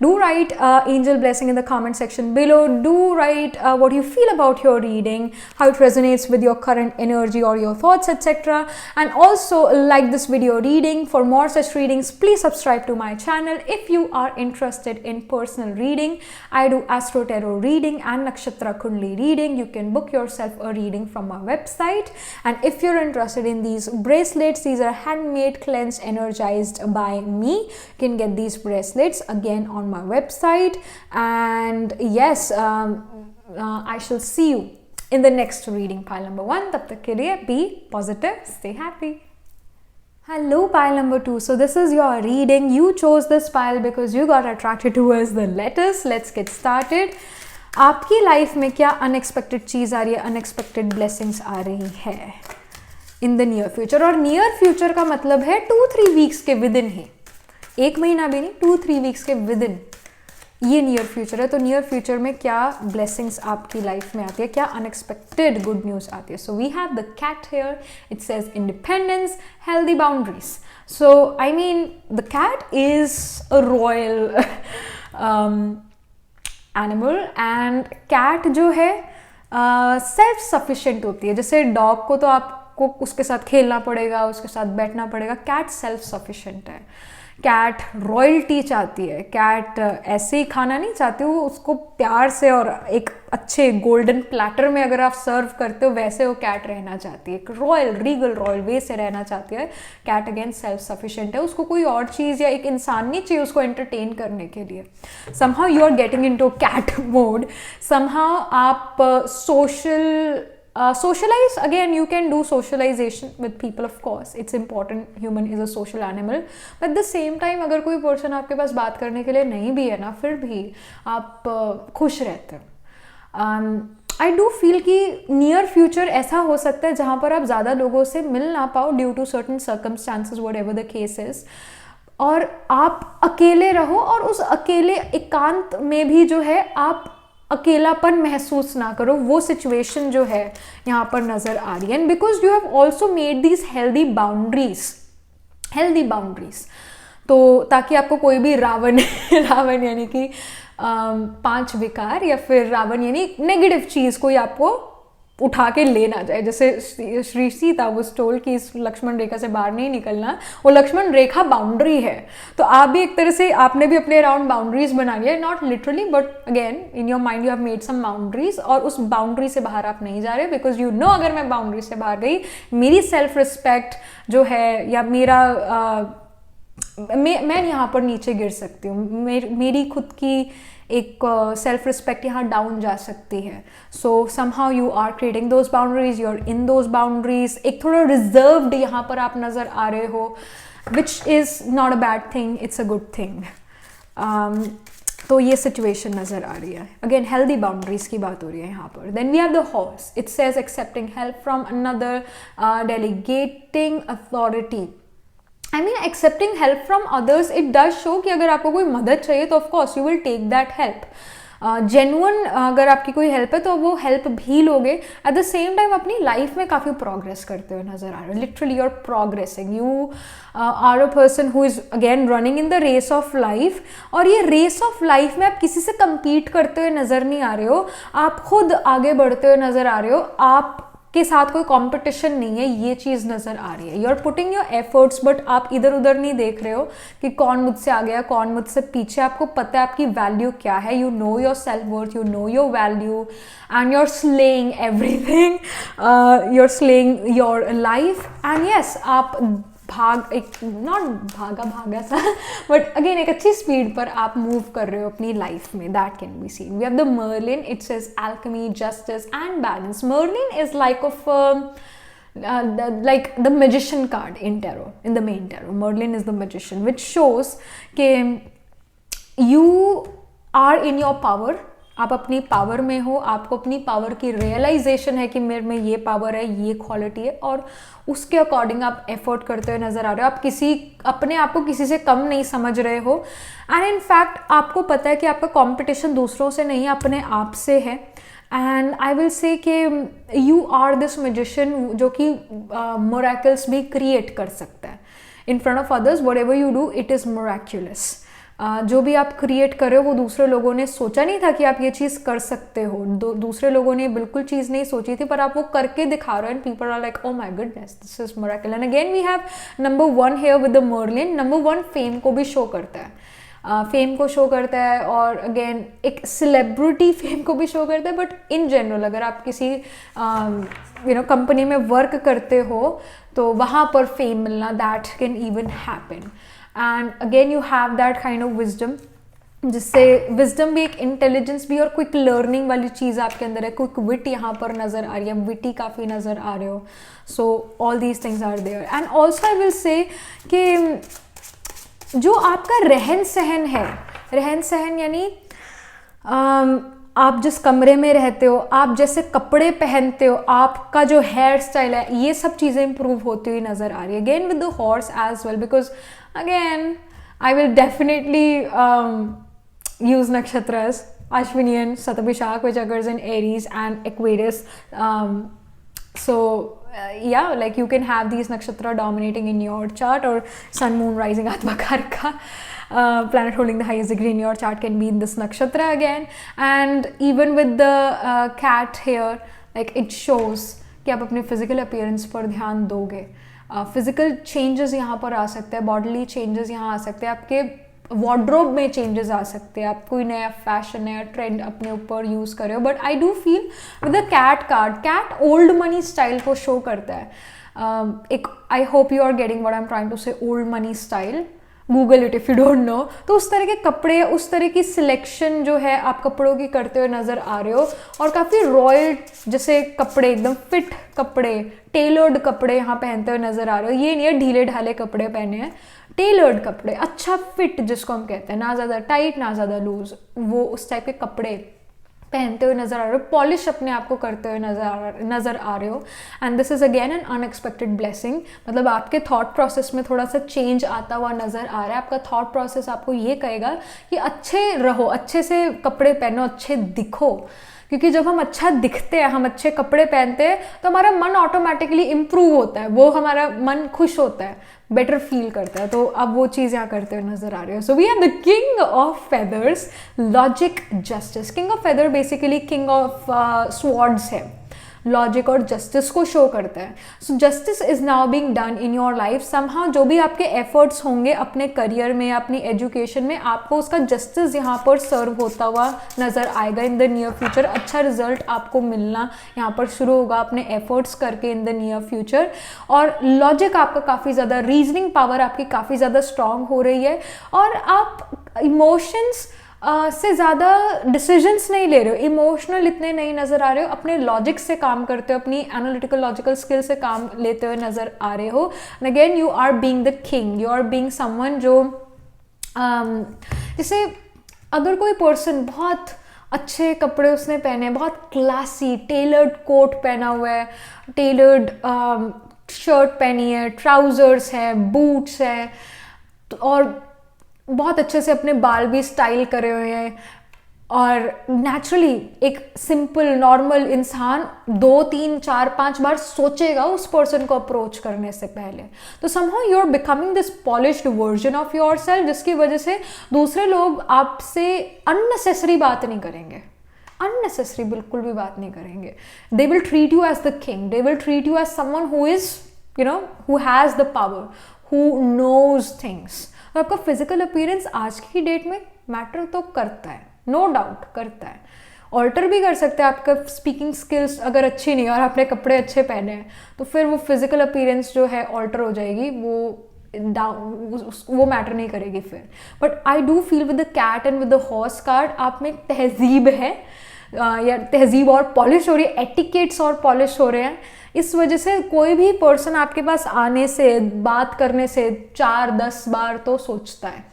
Speaker 1: Do write angel blessing in the comment section below. Do write what you feel about your reading, how it resonates with your current energy or your thoughts, etc. And also like this video reading. For more such readings, please subscribe to my channel. If you are interested in personal reading, I do Astro Tarot reading and Nakshatra Kundli reading. You can book yourself a reading from my website. And if you're interested in these bracelets, these are handmade, cleansed, energized by me. You can get these bracelets again on my website. And yes, I shall see you in the next reading, pile number 1. Tab tak ke liye be positive, stay happy. Hello, pile number 2. So this is your reading. You chose this pile because you got attracted towards the letters. Let's get started. आपकी life में क्या unexpected चीज़ आ रही है, unexpected blessings आ रही है in the near future. और near future का मतलब है 2-3 वीक्स के विद इन ही, 1 महीना भी नहीं, 2-3 वीक्स के विद इन, ये नियर फ्यूचर है। तो नियर फ्यूचर में क्या ब्लेसिंग्स आपकी लाइफ में आती है, क्या अनएक्सपेक्टेड गुड न्यूज़ आती है। So we have the cat here, it says independence, healthy boundaries. So I mean the cat is a royal animal, and cat जो है सेल्फ सफिशिएंट होती है। जैसे डॉग को तो आपको उसके साथ खेलना पड़ेगा, उसके साथ बैठना पड़ेगा, कैट सेल्फ सफिशिएंट है। कैट रॉयल्टी चाहती है, कैट ऐसे ही खाना नहीं चाहती, वो उसको प्यार से और एक अच्छे गोल्डन प्लेटर में अगर आप सर्व करते हो वैसे वो कैट रहना चाहती है, एक रॉयल रीगल रॉयल वे से रहना चाहती है। कैट अगेन सेल्फ सफिशिएंट है, उसको कोई और चीज़ या एक इंसान नहीं चाहिए उसको एंटरटेन करने के लिए। Somehow you are getting into cat mode, somehow आप socialize, again you can do socialization with people, of course it's important, human is a social animal, but at the same time अगर कोई person आपके पास बात करने के लिए नहीं भी है ना, फिर भी आप खुश रहते हो। आई डू फील कि नियर फ्यूचर ऐसा हो सकता है जहाँ पर आप ज़्यादा लोगों से मिल ना पाओ due to certain circumstances, whatever the case is, और आप अकेले रहो, और उस अकेले एकांत में भी जो है आप अकेलापन महसूस ना करो, वो सिचुएशन जो है यहाँ पर नज़र आ रही है। And because you have also made these healthy boundaries, तो ताकि आपको कोई भी रावण यानी कि 5 विकार, या फिर रावण यानी नेगेटिव चीज़ कोई आपको उठा के ले ना जाए। जैसे श्री सीता वो टोल्ड कि इस लक्ष्मण रेखा से बाहर नहीं निकलना, वो लक्ष्मण रेखा बाउंड्री है। तो आप भी एक तरह से, आपने भी अपने अराउंड बाउंड्रीज बना लिया, not literally but again in your mind you have made some boundaries, और उस बाउंड्री से बाहर आप नहीं जा रहे, बिकॉज यू नो अगर मैं बाउंड्री से बाहर गई, मेरी सेल्फ रिस्पेक्ट जो है या मेरा मैं यहाँ पर नीचे गिर सकती हूँ, मेरी खुद की एक सेल्फ रिस्पेक्ट यहाँ डाउन जा सकती है. So somehow you are creating those boundaries, you are in those boundaries. एक थोड़ा रिजर्व्ड यहाँ पर आप नज़र आ रहे हो, which is not a bad thing, it's a good thing. तो ये सिचुएशन नज़र आ रही है. अगेन हेल्दी बाउंड्रीज की बात हो रही है यहाँ पर. Then we have the horse. It says accepting help from another, delegating authority. I mean accepting help from others, it does show कि अगर आपको कोई मदद चाहिए तो of course you will take that help. Genuine अगर आपकी कोई हेल्प है तो वो हेल्प भी लोगे. एट द सेम टाइम अपनी लाइफ में काफ़ी प्रोग्रेस करते हुए नजर आ रहे हो. Literally you are progressing. You are a person who is again running in the race of life. और ये रेस ऑफ लाइफ में आप किसी से compete करते हुए नज़र नहीं आ रहे हो, आप खुद आगे बढ़ते हुए नज़र आ रहे हो. आप के साथ कोई कंपटीशन नहीं है, ये चीज़ नज़र आ रही है. You are putting your efforts, but आप इधर उधर नहीं देख रहे हो कि कौन मुझसे आगे है कौन मुझसे पीछे. आपको पता है आपकी वैल्यू क्या है. You know your self worth, you know your value, and you are slaying everything. You are slaying your life. And yes, आप एक नॉट भागा सा, बट अगेन एक अच्छी स्पीड पर आप मूव कर रहे हो अपनी लाइफ में. That can be seen. We have the Merlin. It says alchemy, justice and balance. Merlin is like like the magician card in tarot, in the main tarot. Merlin is the magician, which shows कि you are in your power. आप अपनी power में हो, आपको अपनी power की realisation है कि मेरे में ये पावर है, ये क्वालिटी है, और उसके अकॉर्डिंग आप एफर्ट करते हुए नज़र आ रहे हो. आप अपने आप को किसी से कम नहीं समझ रहे हो. एंड इन फैक्ट आपको पता है कि आपका कंपटीशन दूसरों से नहीं, अपने आप से है. एंड आई विल से कि यू आर दिस मैजिशियन जो कि मिरेकल्स भी क्रिएट कर सकता है. In front of others what ever you do it is miraculous. जो भी आप क्रिएट कर रहे हो वो दूसरे लोगों ने सोचा नहीं था कि आप ये चीज़ कर सकते हो. दूसरे लोगों ने बिल्कुल चीज़ नहीं सोची थी, पर आप वो करके दिखा रहे हो. And people are like, oh my goodness, this is miracle. And again we have number 1 here with the Merlin. Number 1 fame को भी शो करता है. फेम को शो करता है, और अगेन एक सेलिब्रिटी फेम को भी शो करता है. बट इन जनरल अगर आप किसी कंपनी में वर्क करते हो तो वहाँ पर फेम मिलना, that can even happen. And again you have that kind of wisdom, जिससे विजडम भी, एक इंटेलिजेंस भी, और क्विक लर्निंग वाली चीज़ आपके अंदर है. क्विक विट यहाँ पर नज़र आ रही है, विटी काफ़ी नज़र आ रहे हो. So all these things are there. And also I will say कि जो आपका रहन सहन है, रहन सहन यानी आप जिस कमरे में रहते हो, आप जैसे कपड़े पहनते हो, आपका जो हेयर स्टाइल है, ये सब चीज़ें इंप्रूव होती हुई नज़र आ रही है. Again with the horse as well, because again I will definitely use nakshatras Ashwini and Satabhishak, which occurs in Aries and Aquarius. Yeah, like you can have these nakshatra dominating in your chart, or sun, moon, rising, atma karka. Planet holding the highest degree in your chart can be in this nakshatra again. And even with the cat here, like it shows कि आप अपने physical appearance पर ध्यान दोगे. Physical changes यहाँ पर आ सकते हैं, बॉडीली चेंजेस यहाँ आ सकते हैं, आपके वार्डरोब में चेंजेस आ सकते हैं, आप कोई नया फैशन, नया ट्रेंड अपने ऊपर यूज़ कर रहे हो. But I do feel with the cat card, cat old money style को शो करता है. एक I hope you are getting what I am trying to say, old money style. Google it if you don't know. तो उस तरह के कपड़े, उस तरह की सिलेक्शन जो है आप कपड़ों की करते हुए नज़र आ रहे हो. और काफ़ी रॉयल जैसे कपड़े, एकदम फिट कपड़े, टेलर्ड कपड़े यहाँ पहनते हुए नज़र आ रहे हो. ये नहीं है ढीले ढाले कपड़े पहने हैं, टेलर्ड कपड़े, अच्छा फिट जिसको हम कहते हैं, ना ज़्यादा टाइट ना ज़्यादा लूज, वो उस टाइप के कपड़े पहनते हुए नज़र आ रहे हो. पॉलिश अपने आप को करते हुए नज़र आ रहे हो. And this is again an unexpected blessing. मतलब आपके थॉट प्रोसेस में थोड़ा सा चेंज आता हुआ नज़र आ रहा है. आपका थॉट प्रोसेस आपको ये कहेगा कि अच्छे रहो, अच्छे से कपड़े पहनो, अच्छे दिखो. क्योंकि जब हम अच्छा दिखते हैं, हम अच्छे कपड़े पहनते हैं, तो हमारा मन ऑटोमेटिकली इम्प्रूव होता है, वो हमारा मन खुश होता है, बेटर फील करता है. तो अब वो चीज़ यहाँ करते हुए नजर आ रही है. So we have the king of feathers, logic, justice. King of feather basically king of swords है. लॉजिक और जस्टिस को शो करता है. So justice is now being done in your life somehow. जो भी आपके एफर्ट्स होंगे अपने करियर में, अपनी एजुकेशन में, आपको उसका जस्टिस यहाँ पर सर्व होता हुआ नज़र आएगा इन द नियर फ्यूचर. अच्छा रिजल्ट आपको मिलना यहाँ पर शुरू होगा अपने एफर्ट्स करके इन द नियर फ्यूचर. और लॉजिक आपका काफ़ी ज़्यादा, रीजनिंग पावर आपकी काफ़ी ज़्यादा स्ट्रांग हो रही है, और आप इमोशंस से ज़्यादा डिसीजंस नहीं ले रहे हो, इमोशनल इतने नहीं नज़र आ रहे हो, अपने लॉजिक से काम करते हो, अपनी एनालिटिकल लॉजिकल स्किल से काम लेते हुए नज़र आ रहे हो. And again you are being the king, you are being someone जो जैसे अगर कोई पर्सन बहुत अच्छे कपड़े उसने पहने, बहुत क्लासी टेलर्ड कोट पहना हुआ है, टेलर्ड शर्ट पहनी है, ट्राउजर्स है, बूट्स है, और बहुत अच्छे से अपने बाल भी स्टाइल करे हुए हैं, और नेचुरली एक सिंपल नॉर्मल इंसान 2, 3, 4, 5 बार सोचेगा उस पर्सन को अप्रोच करने से पहले. तो somehow you are becoming this polished version of your self, जिसकी वजह से दूसरे लोग आपसे अननेसेसरी बात नहीं करेंगे, अननेसेसरी बिल्कुल भी बात नहीं करेंगे. They will treat you as the king, they will treat you as someone who is who has the power, who knows things. तो आपका फिजिकल अपीयरेंस आज की डेट में मैटर तो करता है, नो डाउट करता है. ऑल्टर भी कर सकते हैं. आपका स्पीकिंग स्किल्स अगर अच्छी नहीं है और आपने कपड़े अच्छे पहने हैं, तो फिर वो फिजिकल अपीयरेंस जो है ऑल्टर हो जाएगी, वो मैटर नहीं करेगी फिर. But I do feel with the cat and with the horse card आप में एक तहजीब है, या तहजीब और पॉलिश हो रही है, एटिकेट्स और पॉलिश हो रहे हैं. इस वजह से कोई भी पर्सन आपके पास आने से, बात करने से 4-10 बार तो सोचता है.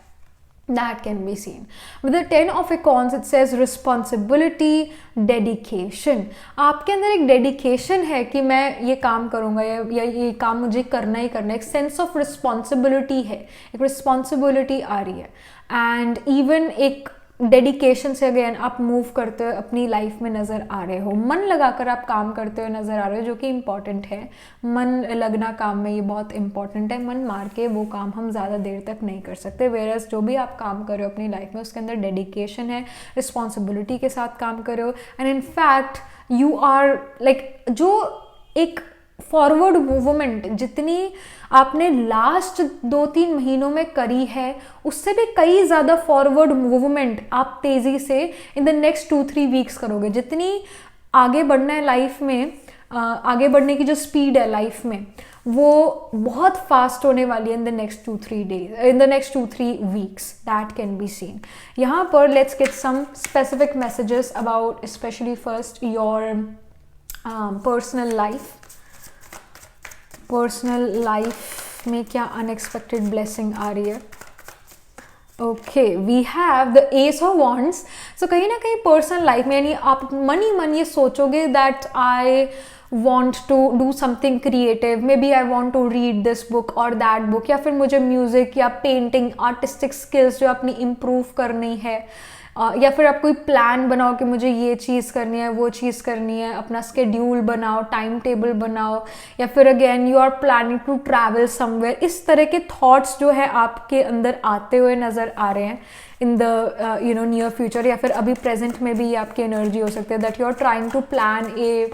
Speaker 1: That can be seen. With the 10 of Wands, it says responsibility, dedication. आपके अंदर एक डेडिकेशन है कि मैं ये काम करूँगा, या ये काम मुझे करना ही करना है. एक सेंस ऑफ रिस्पॉन्सिबिलिटी है, एक रिस्पॉन्सिबिलिटी आ रही है. एंड इवन एक डेडिकेशन से अगेन आप मूव करते हुए अपनी लाइफ में नज़र आ रहे हो. मन लगाकर आप काम करते हुए नज़र आ रहे हो, जो कि इम्पॉर्टेंट है. मन लगना काम में ये बहुत इंपॉर्टेंट है. मन मार के वो काम हम ज़्यादा देर तक नहीं कर सकते. वेयरएज जो भी आप काम कर रहे हो अपनी लाइफ में, उसके अंदर डेडिकेशन है, रिस्पॉन्सिबिलिटी के साथ काम कर रहे हो. And in fact you are like, जो एक फॉरवर्ड मूवमेंट जितनी आपने लास्ट 2-3 महीनों में करी है, उससे भी कई ज़्यादा फॉरवर्ड मूवमेंट आप तेज़ी से इन द नेक्स्ट 2-3 वीक्स करोगे. जितनी आगे बढ़ना है लाइफ में, आगे बढ़ने की जो स्पीड है लाइफ में, वो बहुत फास्ट होने वाली है in the next 2-3 days, in the next 2-3 weeks. That can be seen. यहाँ पर let's get some specific messages about specially first your personal life. Personal life में क्या अनएक्सपेक्टेड ब्लेसिंग आ रही है. Okay, we have the ace of wands. So कहीं ना कहीं पर्सनल लाइफ में, यानी आप मन ये सोचोगे that I want to do something creative, maybe I want to read this book or that book, या फिर मुझे म्यूज़िक या पेंटिंग, आर्टिस्टिक स्किल्स जो अपनी इम्प्रूव करनी है, या फिर आप कोई प्लान बनाओ कि मुझे ये चीज़ करनी है, वो चीज़ करनी है, अपना स्केड्यूल बनाओ, टाइम टेबल बनाओ, या फिर again you are planning to travel somewhere. इस तरह के थॉट्स जो है आपके अंदर आते हुए नज़र आ रहे हैं इन द नियर फ्यूचर, या फिर अभी प्रेजेंट में भी आपकी एनर्जी हो सकती है that you are trying to plan a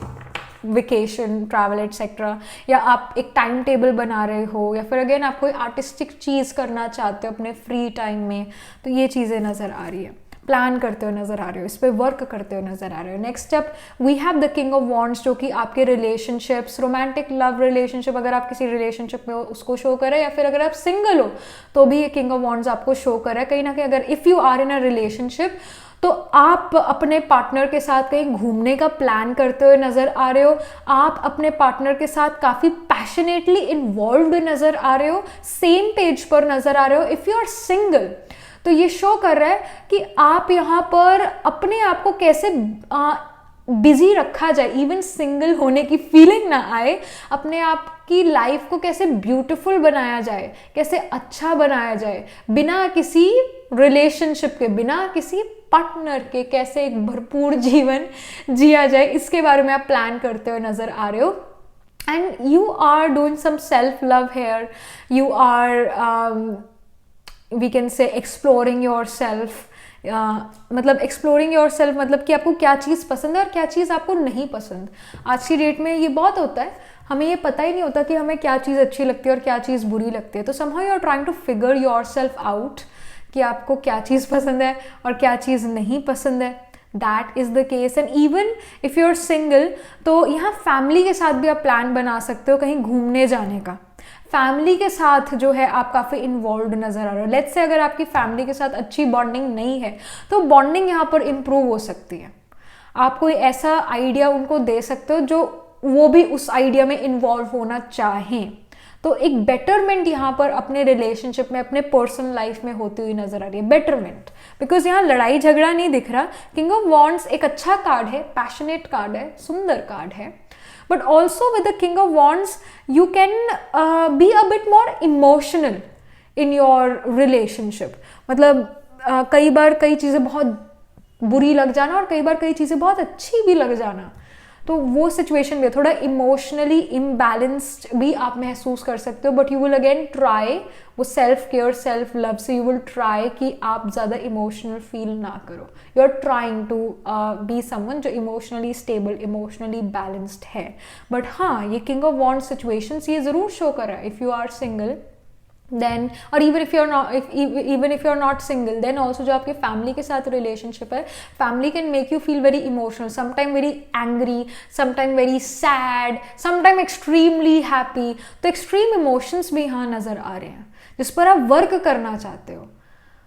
Speaker 1: vacation, travel etcetera, या आप एक टाइम टेबल बना रहे हो, या फिर अगेन आप कोई आर्टिस्टिक चीज़ करना चाहते हो अपने फ्री टाइम में. तो ये चीज़ें नज़र आ रही है, प्लान करते हुए नज़र आ रहे हो, इस पर वर्क करते हुए नज़र आ रहे हो. Next step we have the king of wands, जो कि आपके रिलेशनशिप्स, रोमांटिक लव रिलेशनशिप, अगर आप किसी रिलेशनशिप में हो उसको शो कर रहा है, या फिर अगर आप सिंगल हो तो भी ये किंग ऑफ वॉन्ड्स आपको शो कर रहा है. कहीं ना कहीं अगर if you are in a relationship, तो आप अपने पार्टनर के साथ कहीं घूमने का प्लान करते हुए नज़र आ रहे हो. आप अपने पार्टनर के साथ काफ़ी पैशनेटली इन्वॉल्व्ड नज़र आ रहे हो, सेम पेज पर नज़र आ रहे हो. इफ़ यू आर सिंगल, तो ये शो कर रहा है कि आप यहाँ पर अपने आप को कैसे बिजी रखा जाए, इवन सिंगल होने की फीलिंग ना आए, अपने आप की लाइफ को कैसे ब्यूटीफुल बनाया जाए, कैसे अच्छा बनाया जाए, बिना किसी रिलेशनशिप के, बिना किसी पार्टनर के कैसे एक भरपूर जीवन जिया जाए, इसके बारे में आप प्लान करते हुए नज़र आ रहे हो. And you are doing some self love here, you are we can say exploring yourself मतलब एक्सप्लोरिंग योर सेल्फ, मतलब कि आपको क्या चीज़ पसंद है और क्या चीज़ आपको नहीं पसंद। आज की डेट में ये बहुत होता है, हमें ये पता ही नहीं होता कि हमें क्या चीज़ अच्छी लगती है और क्या चीज़ बुरी लगती है। तो somehow you are trying to figure your self out कि आपको क्या चीज़ पसंद है और क्या चीज़ नहीं पसंद है। That is the case. And even if you are single, तो यहाँ फैमिली के साथ भी आप प्लान बना सकते हो कहीं घूमने जाने का। फैमिली के साथ जो है आप काफ़ी इन्वॉल्व नज़र आ रहे हो। लेट्स से अगर आपकी फैमिली के साथ अच्छी बॉन्डिंग नहीं है, तो बॉन्डिंग यहाँ पर इम्प्रूव हो सकती है। आप कोई ऐसा आइडिया उनको दे सकते हो जो वो भी उस आइडिया में इन्वॉल्व होना चाहें। तो एक बेटरमेंट यहाँ पर अपने रिलेशनशिप में, अपने पर्सनल लाइफ में होती हुई नजर आ रही है, बेटरमेंट। बिकॉज यहाँ लड़ाई झगड़ा नहीं दिख रहा। किंग ऑफ वॉन्ड्स एक अच्छा कार्ड है, पैशनेट कार्ड है, सुंदर कार्ड है, but also with the king of wands you can be a bit more emotional in your relationship. मतलब कई बार कई चीज़ें बहुत बुरी लग जाना और कई बार कई चीज़ें बहुत अच्छी भी लग जाना, तो वो सिचुएशन भी है, थोड़ा इमोशनली इम्बैलेंस्ड भी आप महसूस कर सकते हो। But you will again try, वो सेल्फ केयर सेल्फ लव से यू विल ट्राई कि आप ज़्यादा इमोशनल फील ना करो। You are trying to be someone जो इमोशनली स्टेबल, इमोशनली बैलेंस्ड है। बट हाँ, ये किंग ऑफ वॉन्ड्स सिचुएशंस ये ज़रूर शो कर रहा है। If you are single then, और even if you are not single, then also जो आपके फैमिली के साथ रिलेशनशिप है, family can make you feel very emotional, sometime very angry, sometime very sad, sometime extremely happy. तो extreme emotions भी यहाँ नज़र आ रहे हैं जिस पर आप वर्क करना चाहते हो।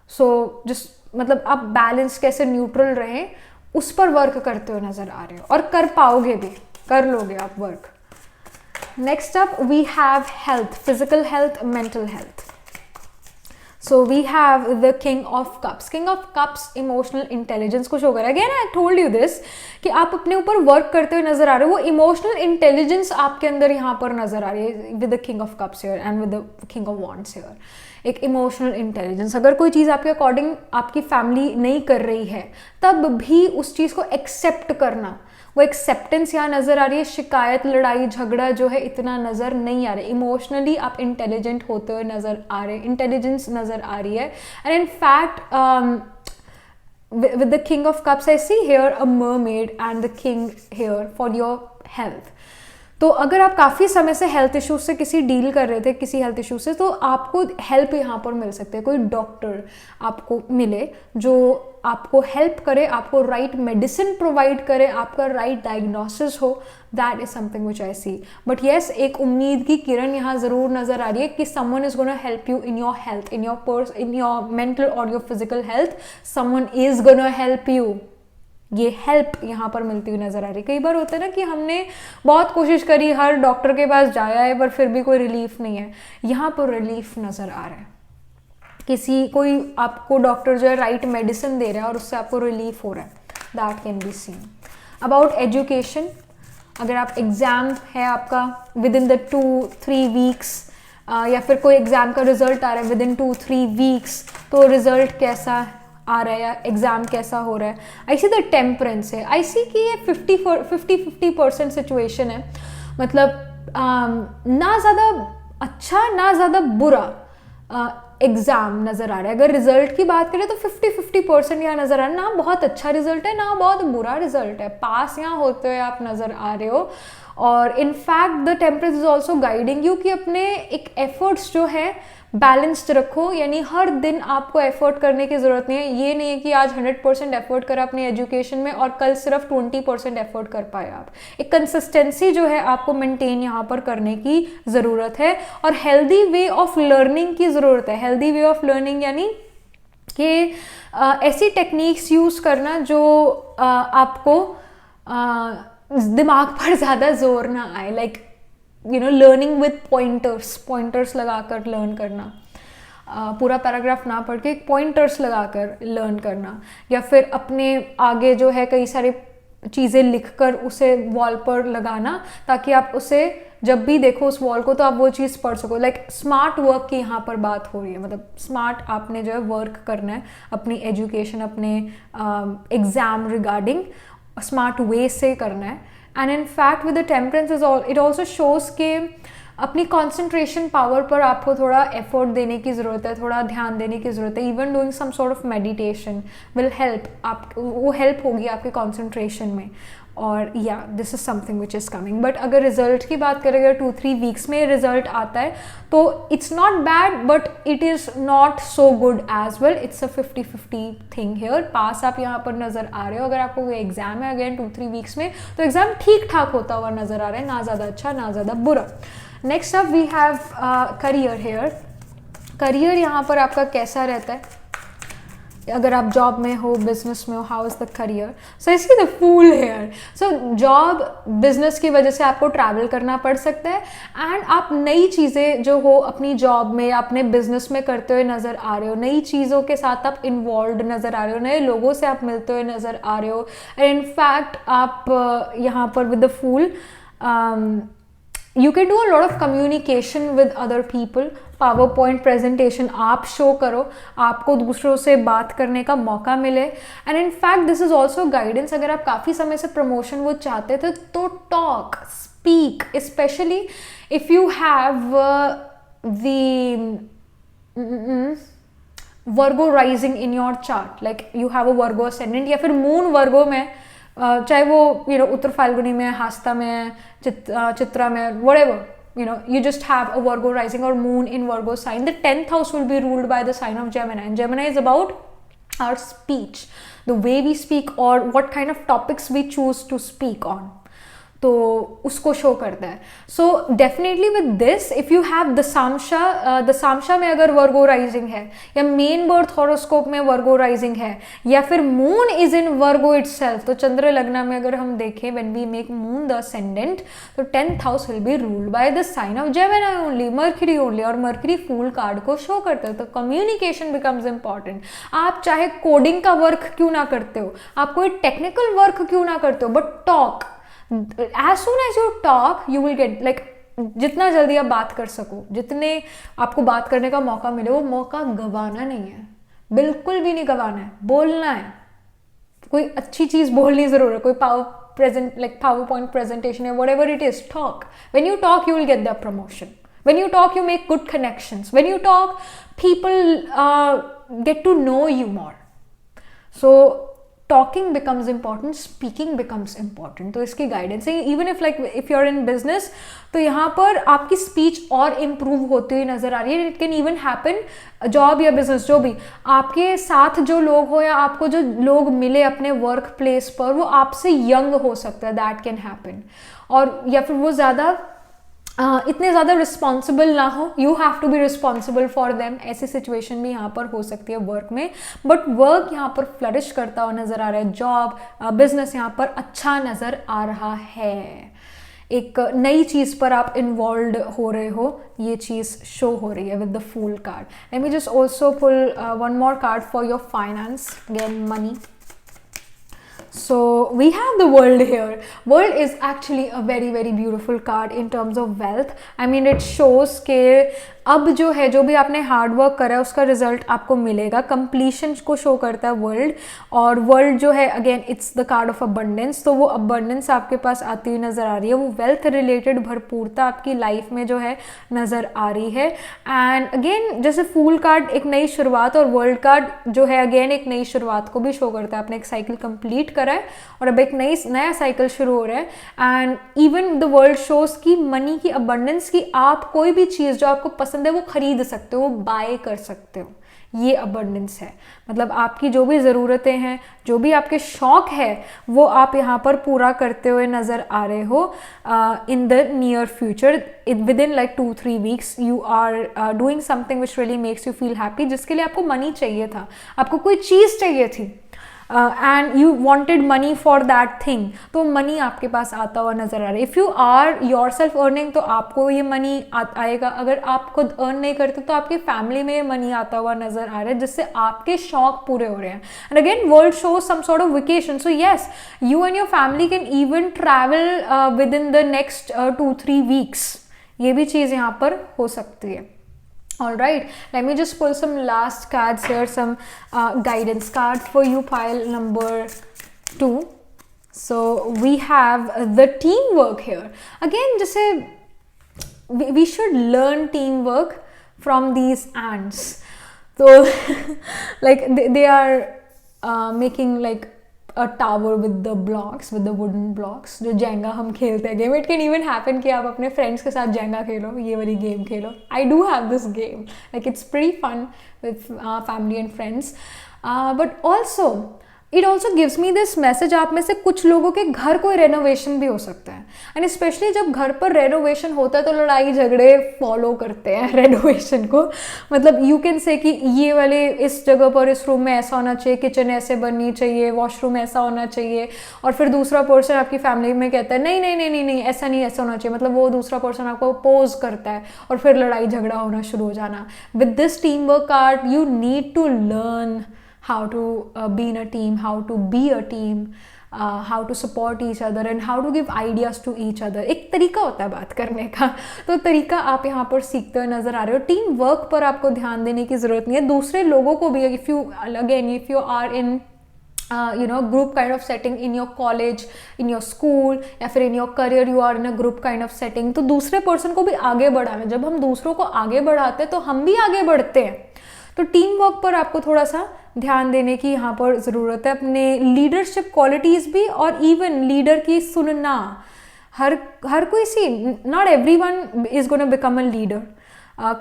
Speaker 1: सो जिस मतलब आप बैलेंस कैसे न्यूट्रल रहें उस पर वर्क करते हुए नज़र आ रहे हो, और कर पाओगे भी, कर लोगे आप work. Next up we have health, physical health, mental health. So we have the king of cups. King of cups emotional intelligence को शो कर रहा है। Again I told you this कि आप अपने ऊपर वर्क करते हुए नजर आ रहे हो, वो इमोशनल इंटेलिजेंस आपके अंदर यहाँ पर नजर आ रही है with the king of cups here and with the king of wands here. एक इमोशनल इंटेलिजेंस, अगर कोई चीज़ आपके अकॉर्डिंग आपकी फैमिली नहीं कर रही है तब भी उस चीज़ को एक्सेप्ट करना, वो एक्सेप्टेंस यहाँ नज़र आ रही है। शिकायत, लड़ाई झगड़ा जो है इतना नज़र नहीं आ रहा है। इमोशनली आप इंटेलिजेंट होते हुए नज़र आ रहे हैं, इंटेलिजेंस नज़र आ रही है। And in fact with the king of cups I see here a mermaid and the king here for your health. तो अगर आप काफ़ी समय से हेल्थ इश्यूज से किसी डील कर रहे थे, किसी हेल्थ इशू से, तो आपको हेल्प यहाँ पर मिल सकती है। कोई डॉक्टर आपको मिले जो आपको हेल्प करे, आपको राइट मेडिसिन प्रोवाइड करे, आपका राइट डायग्नोसिस हो। That is something which I see. But yes, एक उम्मीद की किरण यहाँ ज़रूर नज़र आ रही है कि someone is gonna help you in your health, in your mental और your physical health. Someone is gonna help you. ये हेल्प यहाँ पर मिलती हुई नज़र आ रही है। कई बार होता है ना कि हमने बहुत कोशिश करी, हर डॉक्टर के पास जाया है, पर फिर भी कोई रिलीफ नहीं है। यहाँ पर रिलीफ नज़र आ रहा है। कोई आपको डॉक्टर जो है राइट मेडिसिन दे रहा है और उससे आपको रिलीफ हो रहा है। That can be scene. About education, अगर आप एग्ज़ाम है आपका विद इन द 2-3 वीक्स, या फिर कोई एग्ज़ाम का रिजल्ट आ रहा है विद इन 2-3 वीक्स, तो रिजल्ट कैसा आ रहा है या एग्ज़ाम कैसा हो रहा है। आई सी द टेम्परेंस है। आई सी कि ये 50% सिचुएशन है। मतलब ना ज़्यादा अच्छा ना ज़्यादा बुरा एग्ज़ाम नज़र आ रहा है। अगर रिजल्ट की बात करें तो 50% यहाँ नज़र आ रहा है। ना बहुत अच्छा रिजल्ट है ना बहुत बुरा रिजल्ट है, पास यहाँ होते हुए आप नज़र आ रहे हो। और in fact the temperature is also guiding you कि अपने एक एफर्ट्स जो है बैलेंस्ड रखो। यानी हर दिन आपको एफर्ट करने की ज़रूरत नहीं है। ये नहीं है कि आज 100% एफर्ट करा अपने एजुकेशन में और कल सिर्फ 20% एफर्ट कर पाए आप। एक कंसिस्टेंसी जो है आपको मेंटेन यहाँ पर करने की ज़रूरत है, और हेल्दी वे ऑफ लर्निंग की ज़रूरत है। हेल्दी वे ऑफ लर्निंग यानी कि ऐसी टेक्निक्स यूज़ करना जो आपको दिमाग पर ज़्यादा जोर ना आए। लाइक लर्निंग विद पॉइंटर्स लगाकर लर्न करना। पूरा पैराग्राफ ना पढ़ के पॉइंटर्स लगाकर लर्न करना, या फिर अपने आगे जो है कई सारे चीज़ें लिखकर उसे वॉल पर लगाना, ताकि आप उसे जब भी देखो उस वॉल को तो आप वो चीज़ पढ़ सको। लाइक स्मार्ट वर्क की यहाँ पर बात हो रही है। मतलब स्मार्ट आपने जो है वर्क करना है अपनी एजुकेशन, अपने एग्ज़ाम रिगार्डिंग स्मार्ट वे से करना है। And in fact with the temperance is all it also shows के अपनी कंसंट्रेशन पावर पर आपको थोड़ा एफर्ट देने की ज़रूरत है, थोड़ा ध्यान देने की ज़रूरत है. Even doing some sort of meditation will help, आप वो हेल्प होगी आपके कंसंट्रेशन में. और या this is something which is coming. But अगर रिजल्ट की बात करें, अगर 2-3 वीक्स में रिजल्ट आता है तो it's not bad but it is not so good as well. It's a 50-50 thing here. पास आप यहाँ पर नज़र आ रहे हो. अगर आपको कोई एग्जाम है अगेन 2-3 वीक्स में, तो एग्जाम ठीक ठाक होता हुआ नज़र आ रहा है, ना ज़्यादा अच्छा ना ज़्यादा बुरा. Next up we have career here. Career यहाँ पर आपका कैसा रहता है, अगर आप जॉब में हो, बिजनेस में हो, how is the career. So इसकी द फूल हेयर. सो जॉब बिजनेस की वजह से आपको ट्रैवल करना पड़ सकता है एंड आप नई चीज़ें जो हो अपनी जॉब में, अपने बिजनेस में करते हुए नज़र आ रहे हो. नई चीज़ों के साथ आप इन्वॉल्व नज़र आ रहे हो, नए लोगों से आप मिलते हुए नज़र आ रहे हो. एंड इनफैक्ट आप यहाँ पर with the fool you can do a lot of communication with other people. Power point presentation आप शो करो, आपको दूसरों से बात करने का मौका मिले. And in fact this is also guidance. अगर आप काफ़ी समय से प्रमोशन वो चाहते थे तो talk, speak, specially if you have the Virgo rising in your chart, like you have a Virgo ascendant या फिर मून वर्गो में, चाहे वो उत्तर फाल्गुनी में, हास्ता में, चित्रा में, whatever, you just have a Virgo rising or moon in Virgo sign. The 10th house will be ruled by the sign of Gemini, and Gemini is about our speech, the way we speak or what kind of topics we choose to speak on. तो उसको show करता है. So definitely with this, if you have दशांशा में अगर वर्गो rising है, या main birth horoscope में वर्गो राइजिंग है, या फिर moon is in Virgo itself, तो चंद्र लग्न में अगर हम देखें, when we make moon the ascendant, तो 10th house will be ruled by the sign of Gemini only, Mercury only. और मर्करी फूल कार्ड को शो करता है. तो कम्युनिकेशन बिकम्स इंपॉर्टेंट. आप चाहे कोडिंग का वर्क क्यों ना करते हो, आप कोई टेक्निकल वर्क क्यों ना करते हो, but talk. As soon as you talk, you will get, like, जितना जल्दी आप बात कर सको, जितने आपको बात करने का मौका मिले, वो मौका गंवाना नहीं है, बिल्कुल भी नहीं गंवाना है, बोलना है. कोई अच्छी चीज़ बोलनी ज़रूर है, कोई पावर पॉइंट प्रेजेंटेशन है, whatever it is, talk. When you talk, you will get the promotion. When you talk, you make good connections. When you talk, people get to know you more. So talking becomes important, speaking becomes important. तो इसकी guidance है. Even if you are in business, तो यहाँ पर आपकी speech और improve होती हुई नजर आ रही है. It can even happen, job या बिजनेस जो भी, आपके साथ जो लोग हो या आपको जो लोग मिले अपने वर्क प्लेस पर, वो आपसे यंग हो सकता है, दैट कैन हैपन. और या फिर वो ज़्यादा इतने ज़्यादा रिस्पॉन्सिबल ना हो, you have to be responsible for them. ऐसी सिचुएशन भी यहाँ पर हो सकती है वर्क में. बट वर्क यहाँ पर फ्लरिश करता हुआ नज़र आ रहा है. जॉब, बिजनेस यहाँ पर अच्छा नज़र आ रहा है. एक नई चीज़ पर आप इन्वॉल्व हो रहे हो, ये चीज़ शो हो रही है with the fool card. Let me just also pull one more card for your finance, again money. So we have the world here. World is actually a very very beautiful card in terms of wealth. I mean it shows के अब जो है, जो भी आपने hard work करा है उसका रिजल्ट आपको मिलेगा. कंप्लीशन को शो करता है वर्ल्ड. और वर्ल्ड जो है, again it's the card of abundance. तो वो अबंडेंस आपके पास आती हुई नज़र आ रही है. वो वेल्थ रिलेटेड भरपूरता आपकी लाइफ में जो है नज़र आ रही है. एंड अगेन जैसे फूल कार्ड एक नई शुरुआत, और वर्ल्ड कार्ड जो है अगेन एक नई शुरुआत को भी शो करता है. आपने एक साइकिल कंप्लीट करा है और अब एक नया साइकिल शुरू हो रहा है. And even the world shows की मनी की अबंडेंस की, आप कोई भी चीज़ जो आपको पसंद है वो खरीद सकते हो, वो बाय कर सकते हो. ये अबंडेंस है. मतलब आपकी जो भी ज़रूरतें हैं, जो भी आपके शौक है, वो आप यहाँ पर पूरा करते हुए नज़र आ रहे हो. In the near future, within like 2-3 weeks, you are doing something which really makes you feel happy, जिसके लिए आपको मनी चाहिए था, आपको कोई चीज़ चाहिए थी, and you wanted money for that thing. तो मनी आपके पास आता हुआ नजर आ रहा है. If you are yourself earning, तो आपको ये मनी आएगा. अगर आप खुद अर्न नहीं करते तो आपकी फैमिली में ये मनी आता हुआ नजर आ रहा है, जिससे आपके शौक पूरे हो रहे हैं. And again world show some sort of vacation. So yes, you and your family can even travel within the next 2-3 weeks. ये भी चीज़ यहाँ पर हो सकती है. All right, let me just pull some last cards here, some guidance card for you, pile number 2. So we have the teamwork here. Again, जैसे we should learn teamwork from these ants. So like they are making like a tower with the blocks, with the wooden blocks. जो Jenga हम खेलते हैं game, it can even happen कि आप अपने friends के साथ जेंगा खेलो, ये वाली game Khelo. I do have this game, like it's pretty fun with family and friends. But also it also gives me this message, आप में से कुछ लोगों के घर कोई रेनोवेशन भी हो सकता है, एंड स्पेशली जब घर पर रेनोवेशन होता है तो लड़ाई झगड़े फॉलो करते हैं रेनोवेशन को. मतलब यू कैन से कि ये वाले इस जगह पर इस रूम में ऐसा होना चाहिए, किचन ऐसे बननी चाहिए, वॉशरूम ऐसा होना चाहिए, और फिर दूसरा पर्सन आपकी फैमिली में कहता है नहीं नहीं नहीं नहीं नहीं ऐसा नहीं, ऐसा होना चाहिए. मतलब वो दूसरा पर्सन आपको अपोज करता है और फिर लड़ाई झगड़ा होना शुरू हो जाना. With this team work card you need to learn how to be in a team, how to be a team, how to support each other and how to give ideas to each other. एक तरीका होता है बात करने का, तो तरीका आप यहाँ पर सीखते हुए नजर आ रहे हो. टीम वर्क पर आपको ध्यान देने की ज़रूरत नहीं है. दूसरे लोगों को भी, if you are in group kind of setting in your college, in your school, या फिर in your career you are in a group kind of setting, तो दूसरे पर्सन को भी आगे बढ़ाना. जब हम दूसरों को आगे बढ़ाते हैं तो हम भी आगे बढ़ते हैं. तो टीम वर्क पर आपको थोड़ा सा ध्यान देने की यहाँ पर ज़रूरत है. अपने लीडरशिप क्वालिटीज़ भी, और इवन लीडर की सुनना. हर कोई see, not everyone is gonna become a leader.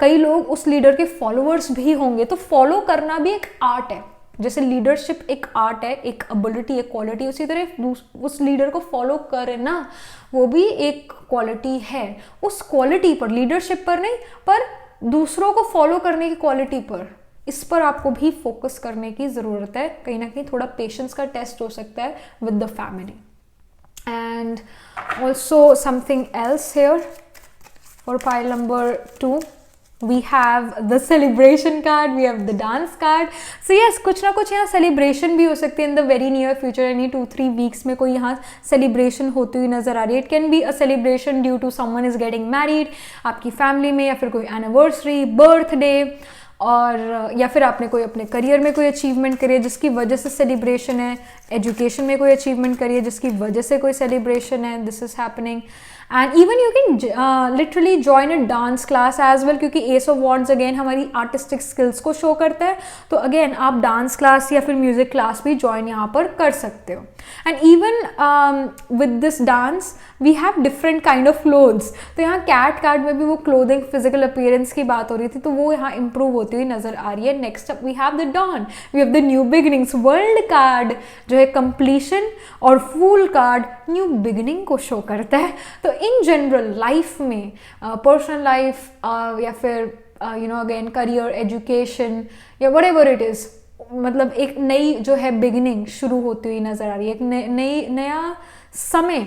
Speaker 1: कई लोग उस लीडर के फॉलोअर्स भी होंगे, तो फॉलो करना भी एक आर्ट है. जैसे लीडरशिप एक आर्ट है, एक एबिलिटी, एक क्वालिटी, उसी तरह उस लीडर को फॉलो करना वो भी एक क्वालिटी है. उस क्वालिटी पर, लीडरशिप पर नहीं, पर दूसरों को फॉलो करने की क्वालिटी पर, इस पर आपको भी फोकस करने की ज़रूरत है. कहीं ना कहीं थोड़ा पेशेंस का टेस्ट हो सकता है with the family. And also something else here for pile number 2, we have the celebration card, we have the dance card. So yes, कुछ ना कुछ यहाँ celebration भी हो सकती है in the very near future. यानी 2-3 weeks में कोई यहाँ celebration होती हुई नज़र आ रही है. It can be a celebration due to someone is getting married, आपकी family में, या फिर कोई anniversary, birthday, और या फिर आपने कोई अपने करियर में कोई अचीवमेंट करी है जिसकी वजह से सेलिब्रेशन है, एजुकेशन में कोई अचीवमेंट करी है जिसकी वजह से कोई सेलिब्रेशन है. This is happening. And even you can literally join a dance class as well, क्योंकि एस ऑफ वॉन्ड्स अगेन हमारी आर्टिस्टिक स्किल्स को शो करता है. तो अगेन आप डांस क्लास या फिर म्यूजिक क्लास भी ज्वाइन यहाँ पर कर सकते हो. And even with this dance we have different kind of clothes. तो यहाँ कैट कार्ड में भी वो क्लोथिंग, फिजिकल अपीयरेंस की बात हो रही थी, तो वो यहाँ इंप्रूव होती हुई नजर आ रही है. Next up we have the dawn, we have the new beginnings. World card जो है कंप्लीशन, और फूल कार्ड न्यू बिगिनिंग को शो करता है. तो इन जनरल लाइफ में, पर्सनल लाइफ या फिर अगेन करियर, एजुकेशन, या वट एवर इट इज़, मतलब एक नई जो है बिगिनिंग शुरू होती हुई नज़र आ रही है. एक नया समय,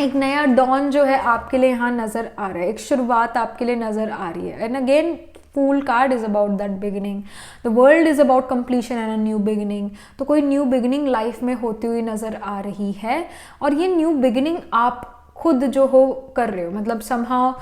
Speaker 1: एक नया डॉन जो है आपके लिए यहाँ नज़र आ रहा है. एक शुरुआत आपके लिए नज़र आ रही है. And again Fool card is about that beginning. The world is about completion and a new beginning. तो कोई न्यू बिगिनिंग लाइफ में होती हुई नज़र आ रही है, और ये न्यू बिगिनिंग आप खुद जो हो कर रहे हो. मतलब somehow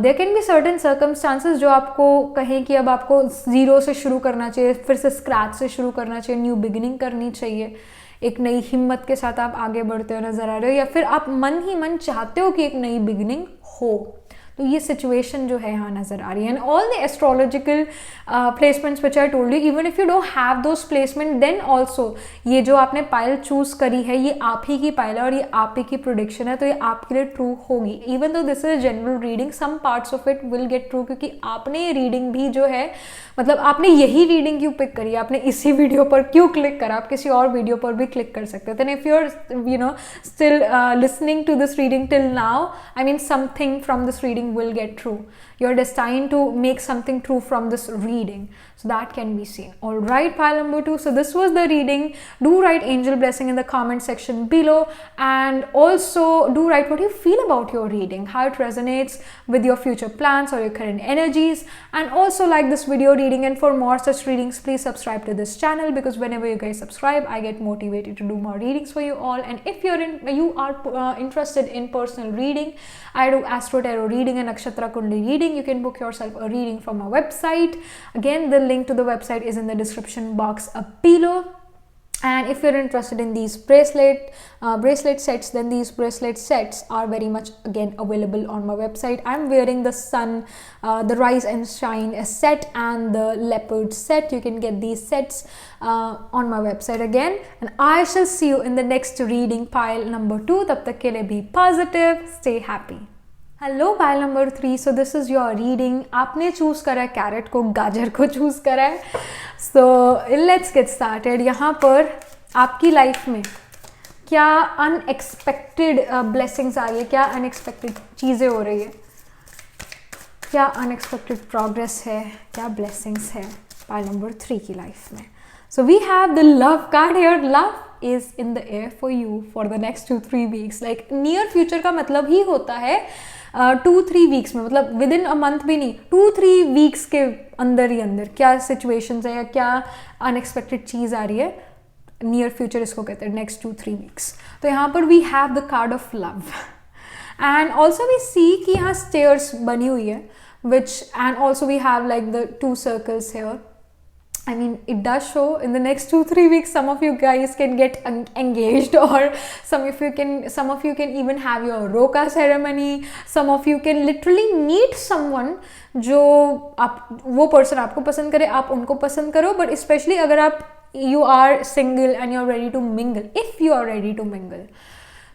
Speaker 1: there can be certain circumstances जो आपको कहें कि अब आपको ज़ीरो से शुरू करना चाहिए, फिर से स्क्रैच से शुरू करना चाहिए, न्यू बिगिनिंग करनी चाहिए. एक नई हिम्मत के साथ आप आगे बढ़ते हुए नज़र आ रहे हो, या फिर आप मन ही मन चाहते हो कि एक नई बिगिनिंग हो. तो ये सिचुएशन जो है यहाँ नज़र आ रही है. And all the astrological placements which I told you, even if you don't have those placement, then also ये जो आपने पाइल चूज करी है ये आप ही की पाइल है और ये आप ही की प्रोडिक्शन है, तो ये आपके लिए ट्रू होगी. Even though this is general reading, some parts of it will get true, क्योंकि आपने ये रीडिंग भी जो है, मतलब आपने यही रीडिंग क्यों पिक करी, आपने इसी वीडियो पर क्यों क्लिक करा, आप किसी और वीडियो पर भी क्लिक कर सकते हो. Then if you are still listening to this reading till now, I mean something from this reading will get true. You're destined to make something true from this reading, so that can be seen. All right, pile number 2. So this was the reading. Do write angel blessing in the comment section below, and also do write what you feel about your reading, how it resonates with your future plans or your current energies, and also like this video reading. And for more such readings, please subscribe to this channel, because whenever you guys subscribe, I get motivated to do more readings for you all. And if you are interested in personal reading, I do astro tarot reading and nakshatra kundli reading. You can book yourself a reading from our website. Again, the link to the website is in the description box below. And if you're interested in these bracelet sets, then these bracelet sets are very much again available on my website. I'm wearing the sun, the rise and shine set and the leopard set. You can get these sets on my website again, and I shall see you in the next reading, pile number 2. Tab tak ke liye be positive, stay happy. Hello pile number 3. So this is your reading. आपने choose करा है carat को, गाजर को choose करा है. So let's get started. यहाँ पर आपकी लाइफ में क्या अनएक्सपेक्टेड ब्लेसिंग्स आ रही है, क्या अनएक्सपेक्टेड चीज़ें हो रही है, क्या अनएक्सपेक्टेड प्रोग्रेस है, क्या ब्लेसिंग्स है पाइल नंबर 3 की लाइफ में. So we have the love card here. Love is in the air for you for the next 2-3 weeks. like near future का मतलब ही होता है 2-3 weeks में, मतलब विद इन अ मंथ भी नहीं, 2-3 weeks के अंदर ही अंदर क्या सिचुएशंस है या क्या अनएक्सपेक्टेड चीज़ आ रही है. नियर फ्यूचर इसको कहते हैं, नेक्स्ट 2-3 weeks. तो यहाँ पर we have the card of love and also we see कि यहाँ स्टेयर्स बनी हुई है which and also we have like the 2 circles here. I mean, it does show in the next 2-3 weeks some of you guys can get engaged, or some of you can even have your roka ceremony. Some of you can literally meet someone जो आप वो person आपको पसंद करे, आप उनको पसंद करो. but especially अगर आप you are single and you're ready to mingle, if you are ready to mingle,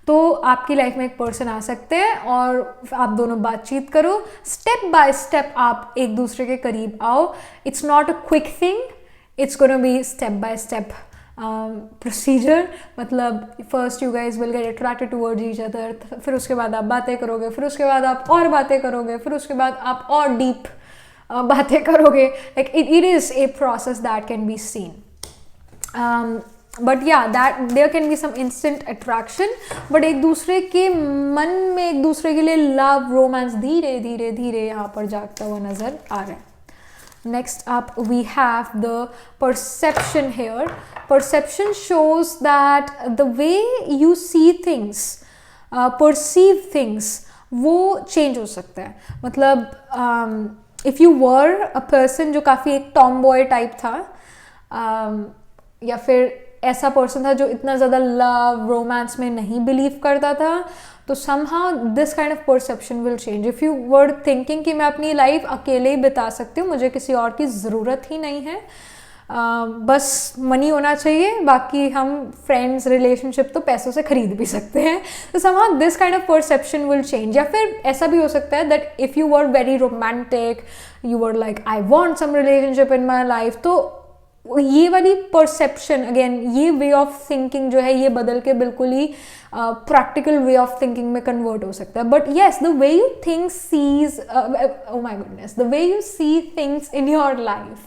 Speaker 1: तो आपकी लाइफ में एक पर्सन आ सकते हैं और आप दोनों बातचीत करो. स्टेप बाय स्टेप आप एक दूसरे के करीब आओ. It's not a quick thing, it's gonna be step by step procedure. मतलब first you guys will get attracted towards each other, फिर उसके बाद आप बातें करोगे, फिर उसके बाद आप और बातें करोगे, फिर उसके बाद आप और डीप बातें करोगे. Like it is a process that can be seen. But yeah that there can be some instant attraction, but एक दूसरे के मन में एक दूसरे के लिए लव रोमांस धीरे धीरे धीरे यहाँ पर जागता हुआ नज़र आ रहा है. Next up we have the perception here. Perception shows that the way you see things, perceive things, वो change हो सकता है. मतलब if you were a person जो काफ़ी एक tomboy type था, या फिर ऐसा पर्सन था जो इतना ज़्यादा लव रोमांस में नहीं बिलीव करता था, तो somehow this kind of perception will change. if you were thinking कि मैं अपनी लाइफ अकेले ही बिता सकती हूँ, मुझे किसी और की ज़रूरत ही नहीं है, बस मनी होना चाहिए, बाकी हम फ्रेंड्स रिलेशनशिप तो पैसों से खरीद भी सकते हैं, तो somehow this kind of perception will change. या फिर ऐसा भी हो सकता है that if you were very romantic, you were like I want some relationship in my life, तो ये वाली परसेप्शन अगेन, ये वे ऑफ थिंकिंग जो है ये बदल के बिल्कुल ही प्रैक्टिकल वे ऑफ थिंकिंग में कन्वर्ट हो सकता है. But yes, the way you think sees, oh my goodness, the way you see things in your life,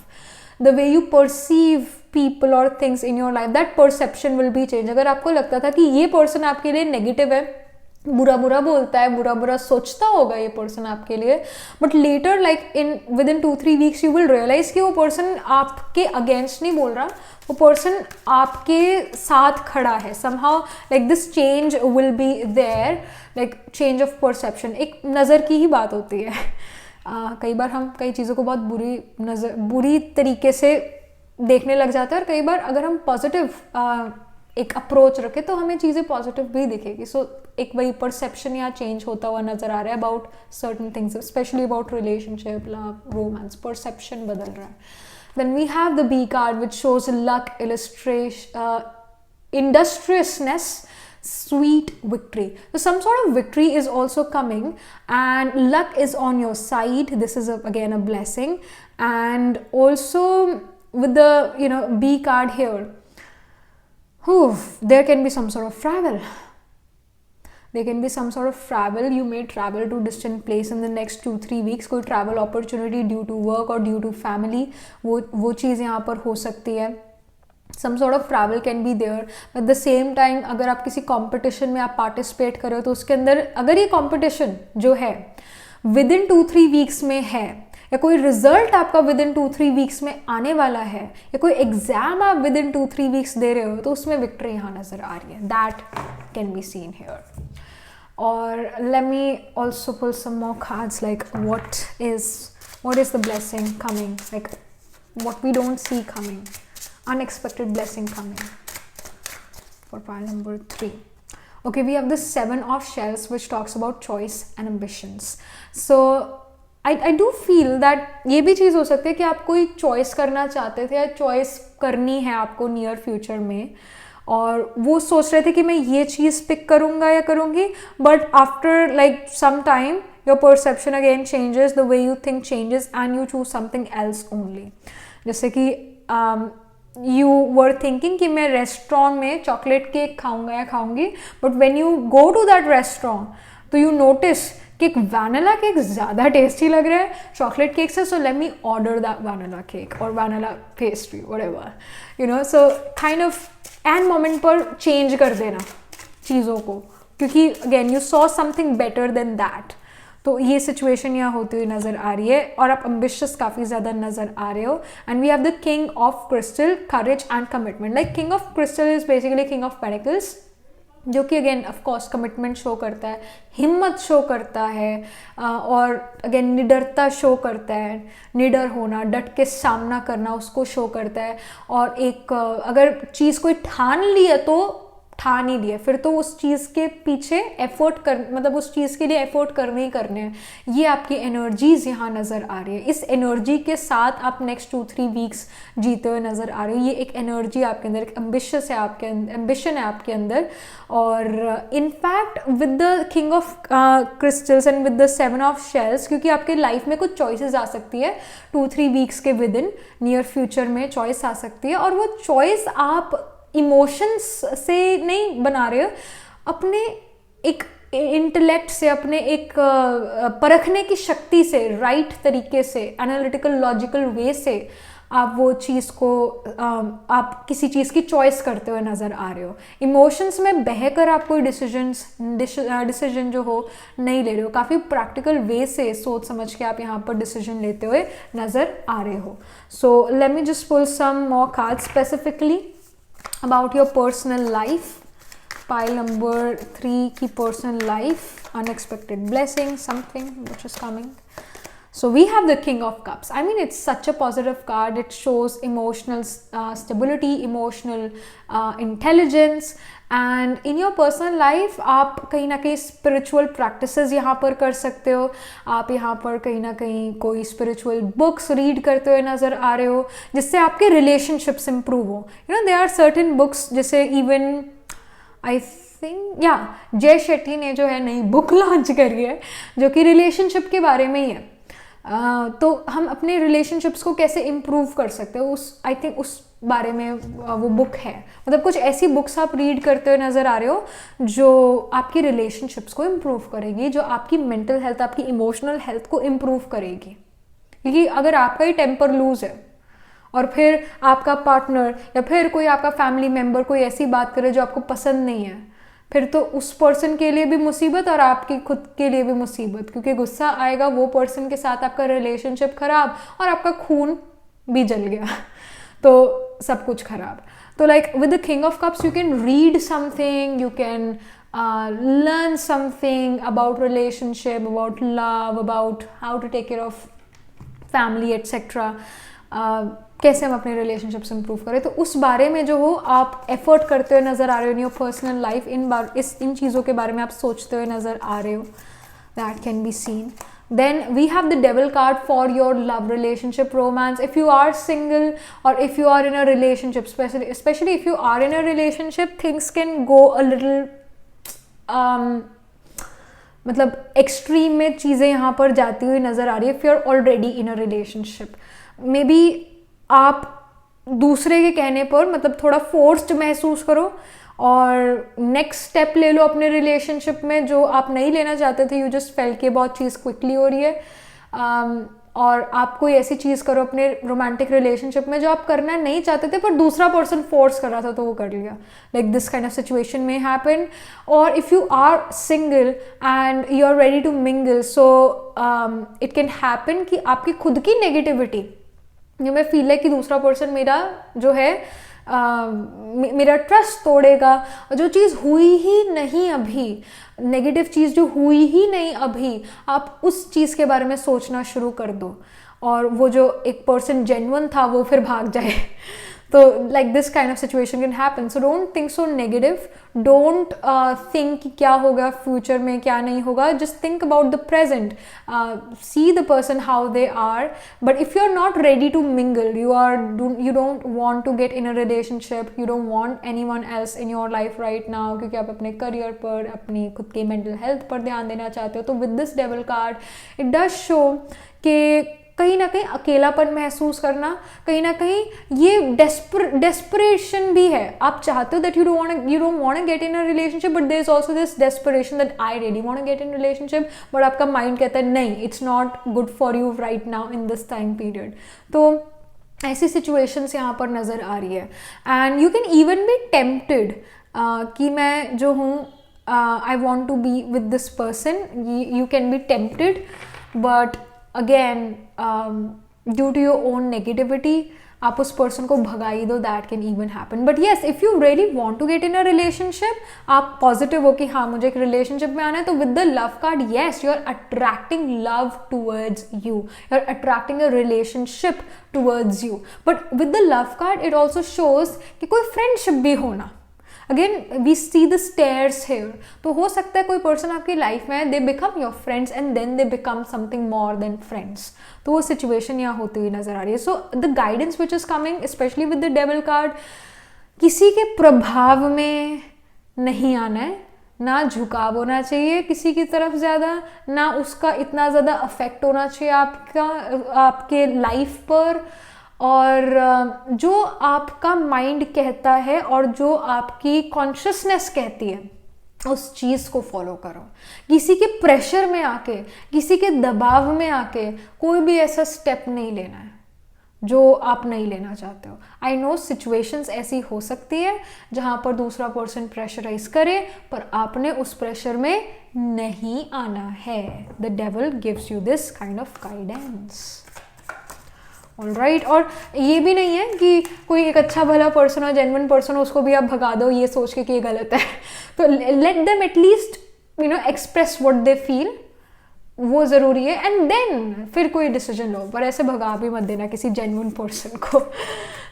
Speaker 1: the way you perceive people और things in your life, that perception will be change. अगर आपको लगता था कि ये person आपके लिए negative है, बुरा बुरा बोलता है, बुरा बुरा सोचता होगा ये पर्सन आपके लिए, but later like within 2-3 weeks you will realise कि वो पर्सन आपके अगेंस्ट नहीं बोल रहा, वो पर्सन आपके साथ खड़ा है. Somehow like this change will be there, like change of perception. एक नज़र की ही बात होती है. कई बार हम कई चीज़ों को बहुत बुरी तरीके से देखने लग जाते हैं, और कई बार अगर हम पॉजिटिव एक अप्रोच रखे तो हमें चीज़ें पॉजिटिव भी दिखेगी. सो एक वही परसेप्शन यहाँ चेंज होता हुआ नज़र आ रहा है about certain things, specially about relationship, love, romance. Perception बदल रहा है. Then we have the bee card which shows luck, industriousness, sweet victory. So some sort of victory is also coming and luck is on your side. This is again a blessing. And also with the B card here, there can be some sort of travel. There can be some sort of travel. You may travel to distant place in the next 2-3 weeks. कोई travel opportunity due to work or due to family, वो चीज़ यहाँ पर हो सकती है. Some sort of travel can be there. At the same time, अगर आप किसी competition में आप participate कर रहे हो, तो उसके अंदर अगर ये competition जो है within 2-3 weeks में है, या कोई रिजल्ट आपका विद इन 2-3 वीक्स में आने वाला है, या कोई एग्जाम आप विद इन 2-3 वीक्स दे रहे हो, तो उसमें विक्ट्री यहाँ नज़र आ रही है. That can be seen here. और let me also pull some more cards, like what is the blessing coming, like what we don't see coming, unexpected blessing coming. for pile number 3. Okay, we have the 7 of shells, which talks about choice and ambitions. So I do feel that ये भी चीज़ हो सकती है कि आप कोई choice करना चाहते थे या चॉइस करनी है आपको नियर फ्यूचर में, और वो सोच रहे थे कि मैं ये चीज़ पिक करूँगा या करूँगी, but after like some time your perception again changes, the way you think changes and you choose something else only. जैसे कि यू वर थिंकिंग कि मैं रेस्टोरेंट में चॉकलेट केक खाऊंगा या खाऊंगी, but when you go to that restaurant तो you notice कि एक वैनिला केक ज़्यादा टेस्टी लग रहा है चॉकलेट केक से, so let me order that vanilla cake और vanilla pastry whatever, you know. So kind of end moment पर चेंज कर देना चीज़ों को, क्योंकि again you saw something better than that. तो ये सिचुएशन यहाँ होती हुई नज़र आ रही है और आप एम्बिशियस काफ़ी ज़्यादा नज़र आ रहे हो. And we have the king of crystal, courage and commitment. Like king of crystal is basically king of pentacles, जो कि again of course commitment show करता है, हिम्मत शो करता है, और अगेन निडरता शो करता है, निडर होना, डट के सामना करना उसको शो करता है. और एक अगर चीज़ कोई ठान ली है तो ठान ही लिए, फिर तो उस चीज़ के पीछे एफर्ट कर, मतलब उस चीज़ के लिए एफर्ट करने ही करने हैं. ये आपकी एनर्जीज यहाँ नज़र आ रही है. इस एनर्जी के साथ आप नेक्स्ट 2-3 वीक्स जीते हुए नज़र आ रहे हो. ये एक एनर्जी आपके अंदर, एक एम्बिशियस है आपके अंदर, एम्बिशन है आपके अंदर. और in fact with the king of crystals and with the 7 of shells, क्योंकि आपके लाइफ में कुछ चॉइसेस आ सकती है 2-3 वीक्स के विद इन नियर फ्यूचर में चॉइस आ सकती है, और वो चॉइस आप इमोशंस से नहीं बना रहे हो, अपने एक इंटेलेक्ट से, अपने एक परखने की शक्ति से, राइट तरीके से, एनालिटिकल लॉजिकल वे से आप वो चीज़ को आप किसी चीज़ की चॉइस करते हुए नज़र आ रहे हो. इमोशंस में बहकर आप कोई डिसीजन जो हो नहीं ले रहे हो, काफ़ी प्रैक्टिकल वे से सोच समझ के आप यहाँ पर डिसीजन लेते हुए नज़र आ रहे हो. So let me just pull some more cards specifically about your personal life. Pile number 3 की personal life, unexpected blessing, something which is coming. So we have the King of Cups. I mean, it's such a positive card. It shows emotional stability, emotional intelligence. And in your personal life, आप कहीं ना कहीं spiritual practices यहाँ पर कर सकते हो. आप यहाँ पर कहीं ना कहीं कोई spiritual books read करते हुए नज़र आ रहे हो, जिससे आपके relationships improve हो. You know, there are certain books, जैसे even I think जय शेट्टी ने जो है नई बुक लॉन्च करी है जो कि रिलेशनशिप के बारे में ही है. तो हम अपने रिलेशनशिप्स को कैसे इम्प्रूव कर सकते हो, उस आई थिंक उस बारे में वो बुक है. मतलब कुछ ऐसी बुक्स आप रीड करते हुए नज़र आ रहे हो जो आपकी रिलेशनशिप्स को इम्प्रूव करेगी, जो आपकी मेंटल हेल्थ, आपकी इमोशनल हेल्थ को इम्प्रूव करेगी. क्योंकि अगर आपका ही टेम्पर लूज है और फिर आपका पार्टनर या फिर कोई आपका फैमिली मेम्बर कोई ऐसी बात करे जो आपको पसंद नहीं है, फिर तो उस पर्सन के लिए भी मुसीबत और आपकी खुद के लिए भी मुसीबत, क्योंकि गुस्सा आएगा, वो पर्सन के साथ आपका रिलेशनशिप खराब और आपका खून भी जल गया तो सब कुछ खराब. तो like with the king of cups you can read something, you can learn something about relationship, about love, about how to take care of family etc. कैसे हम अपने रिलेशनशिप्स इंप्रूव करें, तो उस बारे में जो हो आप एफर्ट करते हुए नज़र आ रहे हो इन योर पर्सनल लाइफ. इन चीज़ों के बारे में आप सोचते हुए नज़र आ रहे हो. That can be scene. Then we have the devil card for your love, relationship, romance. If you are single or if you are in a relationship, especially if you are in a relationship, things can go a little मतलब extreme में चीज़ें यहाँ पर जाती हुई नज़र आ रही है. if you are already in a relationship, may be आप दूसरे के कहने पर मतलब थोड़ा फोर्स्ड महसूस करो और नेक्स्ट स्टेप ले लो अपने रिलेशनशिप में जो आप नहीं लेना चाहते थे. यू जस्ट फेल के बहुत चीज़ क्विकली हो रही है और आप कोई ऐसी चीज़ करो अपने रोमांटिक रिलेशनशिप में जो आप करना नहीं चाहते थे पर दूसरा पर्सन फोर्स कर रहा था तो वो कर लिया. Like this kind of situation में हैपन. और if you are single and you are ready to mingle, so it can happen कि आपकी खुद की नेगेटिविटी जो मैं फील है कि दूसरा पर्सन मेरा जो है मेरा ट्रस्ट तोड़ेगा, जो चीज़ हुई ही नहीं अभी, नेगेटिव चीज़ जो हुई ही नहीं अभी, आप उस चीज़ के बारे में सोचना शुरू कर दो और वो जो एक पर्सन जेन्युइन था वो फिर भाग जाए. तो like this kind of situation can happen. So don't think so negative, don't think कि क्या होगा फ्यूचर में, क्या नहीं होगा. Just think about the present, see the person how they are. But if you are not ready to mingle, you don't want to get in a relationship, you don't want anyone else in your life right now, क्योंकि आप अपने career पर, अपनी खुद की mental health पर ध्यान देना चाहते हो. तो with this devil card it does show कि कहीं ना कहीं अकेलापन महसूस करना, कहीं ना कहीं ये डेस्परेशन भी है. आप चाहते हो that you don't want to get in a relationship, but there is also this desperation that I really want to get in relationship, but आपका माइंड कहता है नहीं, it's not good for you right now in this time period. तो ऐसी situations यहाँ पर नज़र आ रही है. And you can even be tempted कि मैं जो हूँ, I want to be with this person. You can be tempted, but again due to your own negativity आप उस पर्सन को भगा ही दो. That can even happen. But yes, if you really want to get in a relationship, आप positive हो कि हाँ मुझे एक रिलेशनशिप में आना है, तो with the love card yes, you are attracting love towards you, you are attracting a relationship towards you. But with the love card it also shows कि कोई फ्रेंडशिप भी होना. Again we see the stairs here. तो हो सकता है कोई person आपकी लाइफ में है, they become your friends and then they become something more than friends. तो वो सिचुएशन यहाँ होती हुई नजर आ रही है. So the guidance which is coming specially with the devil card, किसी के प्रभाव में नहीं आना है, ना झुकाव होना चाहिए किसी की तरफ ज़्यादा, ना उसका इतना ज़्यादा अफेक्ट होना चाहिए आपके लाइफ पर. और जो आपका माइंड कहता है और जो आपकी कॉन्शियसनेस कहती है उस चीज़ को फॉलो करो. किसी के प्रेशर में आके, किसी के दबाव में आके कोई भी ऐसा स्टेप नहीं लेना है जो आप नहीं लेना चाहते हो. आई नो सिचुएशंस ऐसी हो सकती है जहाँ पर दूसरा पर्सन प्रेशराइज करे, पर आपने उस प्रेशर में नहीं आना है. The devil gives you this kind of guidance. Alright. और ये भी नहीं है कि कोई एक अच्छा भला पर्सन हो, जेन्युइन पर्सन हो, उसको भी आप भगा दो ये सोच के कि ये गलत है. तो let them at least express what they feel, वो ज़रूरी है. एंड देन फिर कोई डिसीजन लो, पर ऐसे भगा भी मत देना किसी जेन्युइन पर्सन को.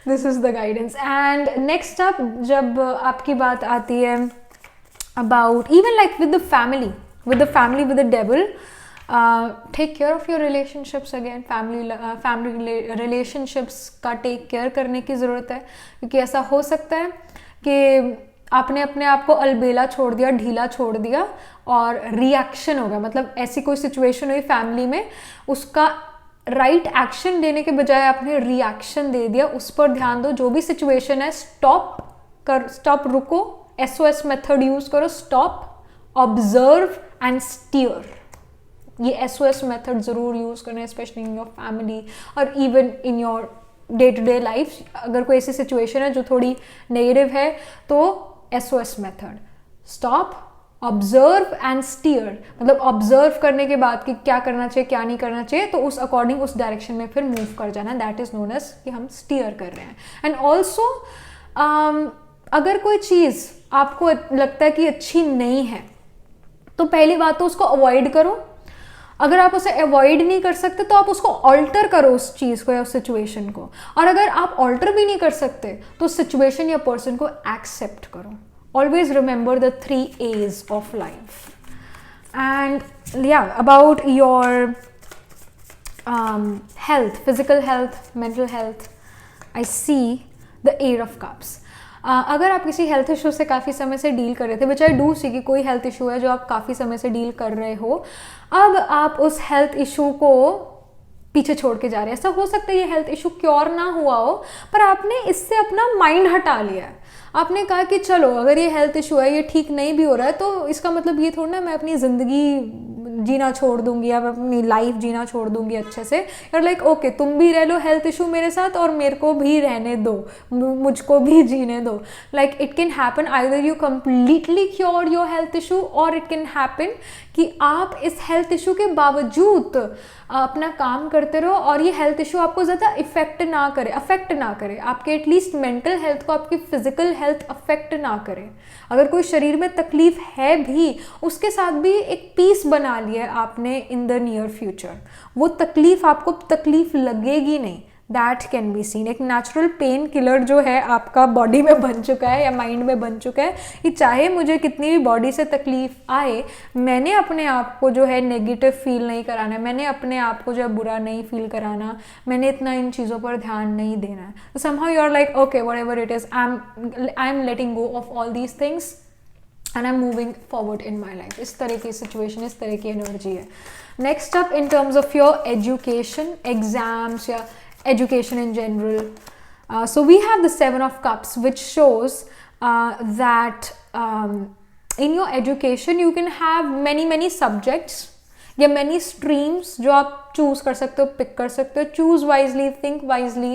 Speaker 1: This is the guidance. And next up, जब आपकी बात आती है about even like with the family with the devil, take care of your relationships. Again family relationships का टेक केयर करने की ज़रूरत है, क्योंकि ऐसा हो सकता है कि आपने अपने आप को अलबेला छोड़ दिया, ढीला छोड़ दिया और रिएक्शन हो गया. मतलब ऐसी कोई सिचुएशन हुई फैमिली में, उसका राइट एक्शन लेने के बजाय आपने रिएक्शन दे दिया. उस पर ध्यान दो. जो भी सिचुएशन है स्टॉप, रुको, SOS मेथड यूज करो. Stop, observe and steer. ये SOS मेथड ज़रूर यूज़ करना है, स्पेशली इन योर फैमिली और even in your day to day life. अगर कोई ऐसी सिचुएशन है जो थोड़ी नेगेटिव है, तो SOS method, stop, observe and steer. मतलब ऑब्जर्व करने के बाद कि क्या करना चाहिए, क्या नहीं करना चाहिए, तो उस अकॉर्डिंग उस डायरेक्शन में फिर मूव कर जाना. दैट इज़ नोन एज कि हम स्टीयर कर रहे हैं. एंड ऑल्सो अगर कोई चीज़ आपको लगता है कि अच्छी नहीं है, तो पहली बात तो उसको अवॉइड करो. अगर आप उसे अवॉइड नहीं कर सकते तो आप उसको ऑल्टर करो, उस चीज़ को या उस सिचुएशन को. और अगर आप ऑल्टर भी नहीं कर सकते तो उस सिचुएशन या पर्सन को एक्सेप्ट करो. Always remember the 3 A's of life. And yeah about your health, physical health, mental health, I see the eight of cups. अगर आप किसी हेल्थ इशू से काफ़ी समय से डील कर रहे थे, विच आई डू सी कि कोई हेल्थ इशू है जो आप काफ़ी समय से डील कर रहे हो, अब आप उस हेल्थ इशू को पीछे छोड़ के जा रहे हैं. ऐसा हो सकता है ये हेल्थ इशू क्योर ना हुआ हो, पर आपने इससे अपना माइंड हटा लिया है. आपने कहा कि चलो अगर ये हेल्थ इशू है, ये ठीक नहीं भी हो रहा है, तो इसका मतलब ये थोड़ा ना मैं अपनी ज़िंदगी जीना छोड़ दूंगी या मैं अपनी लाइफ जीना छोड़ दूंगी अच्छे से. यार लाइक ओके, तुम भी रह लो हेल्थ इशू मेरे साथ और मेरे को भी रहने दो, मुझको भी जीने दो. Like it can happen either you completely cure your health issue, और इट कैन हैपन कि आप इस हेल्थ इशू के बावजूद अपना काम करते रहो और ये हेल्थ इशू आपको ज़्यादा अफेक्ट ना करे, आपके एटलीस्ट मेंटल हेल्थ को, आपकी फिजिकल हेल्थ अफेक्ट ना करे. अगर कोई शरीर में तकलीफ है भी, उसके साथ भी एक पीस बना लिया है आपने इन द नियर फ्यूचर. वो तकलीफ आपको तकलीफ लगेगी नहीं. That can be scene. एक नेचुरल पेन किलर जो है आपका बॉडी में बन चुका है या माइंड में बन चुका है कि चाहे मुझे कितनी भी बॉडी से तकलीफ आए, मैंने अपने आप को जो है नेगेटिव फील नहीं कराना है, मैंने अपने आप को जो है बुरा नहीं फील कराना, मैंने इतना इन चीज़ों पर ध्यान नहीं देना है। Somehow you are like okay whatever it is, I am letting go of all these things and I am moving forward in my life. इस तरह की सिचुएशन, इस तरह की एनर्जी है। Next up in terms of your education, exams या education in general, so we have the 7 of cups, which shows that in your education you can have many subjects या many streams जो आप choose कर सकते हो, pick कर सकते हो। choose wisely, think wisely,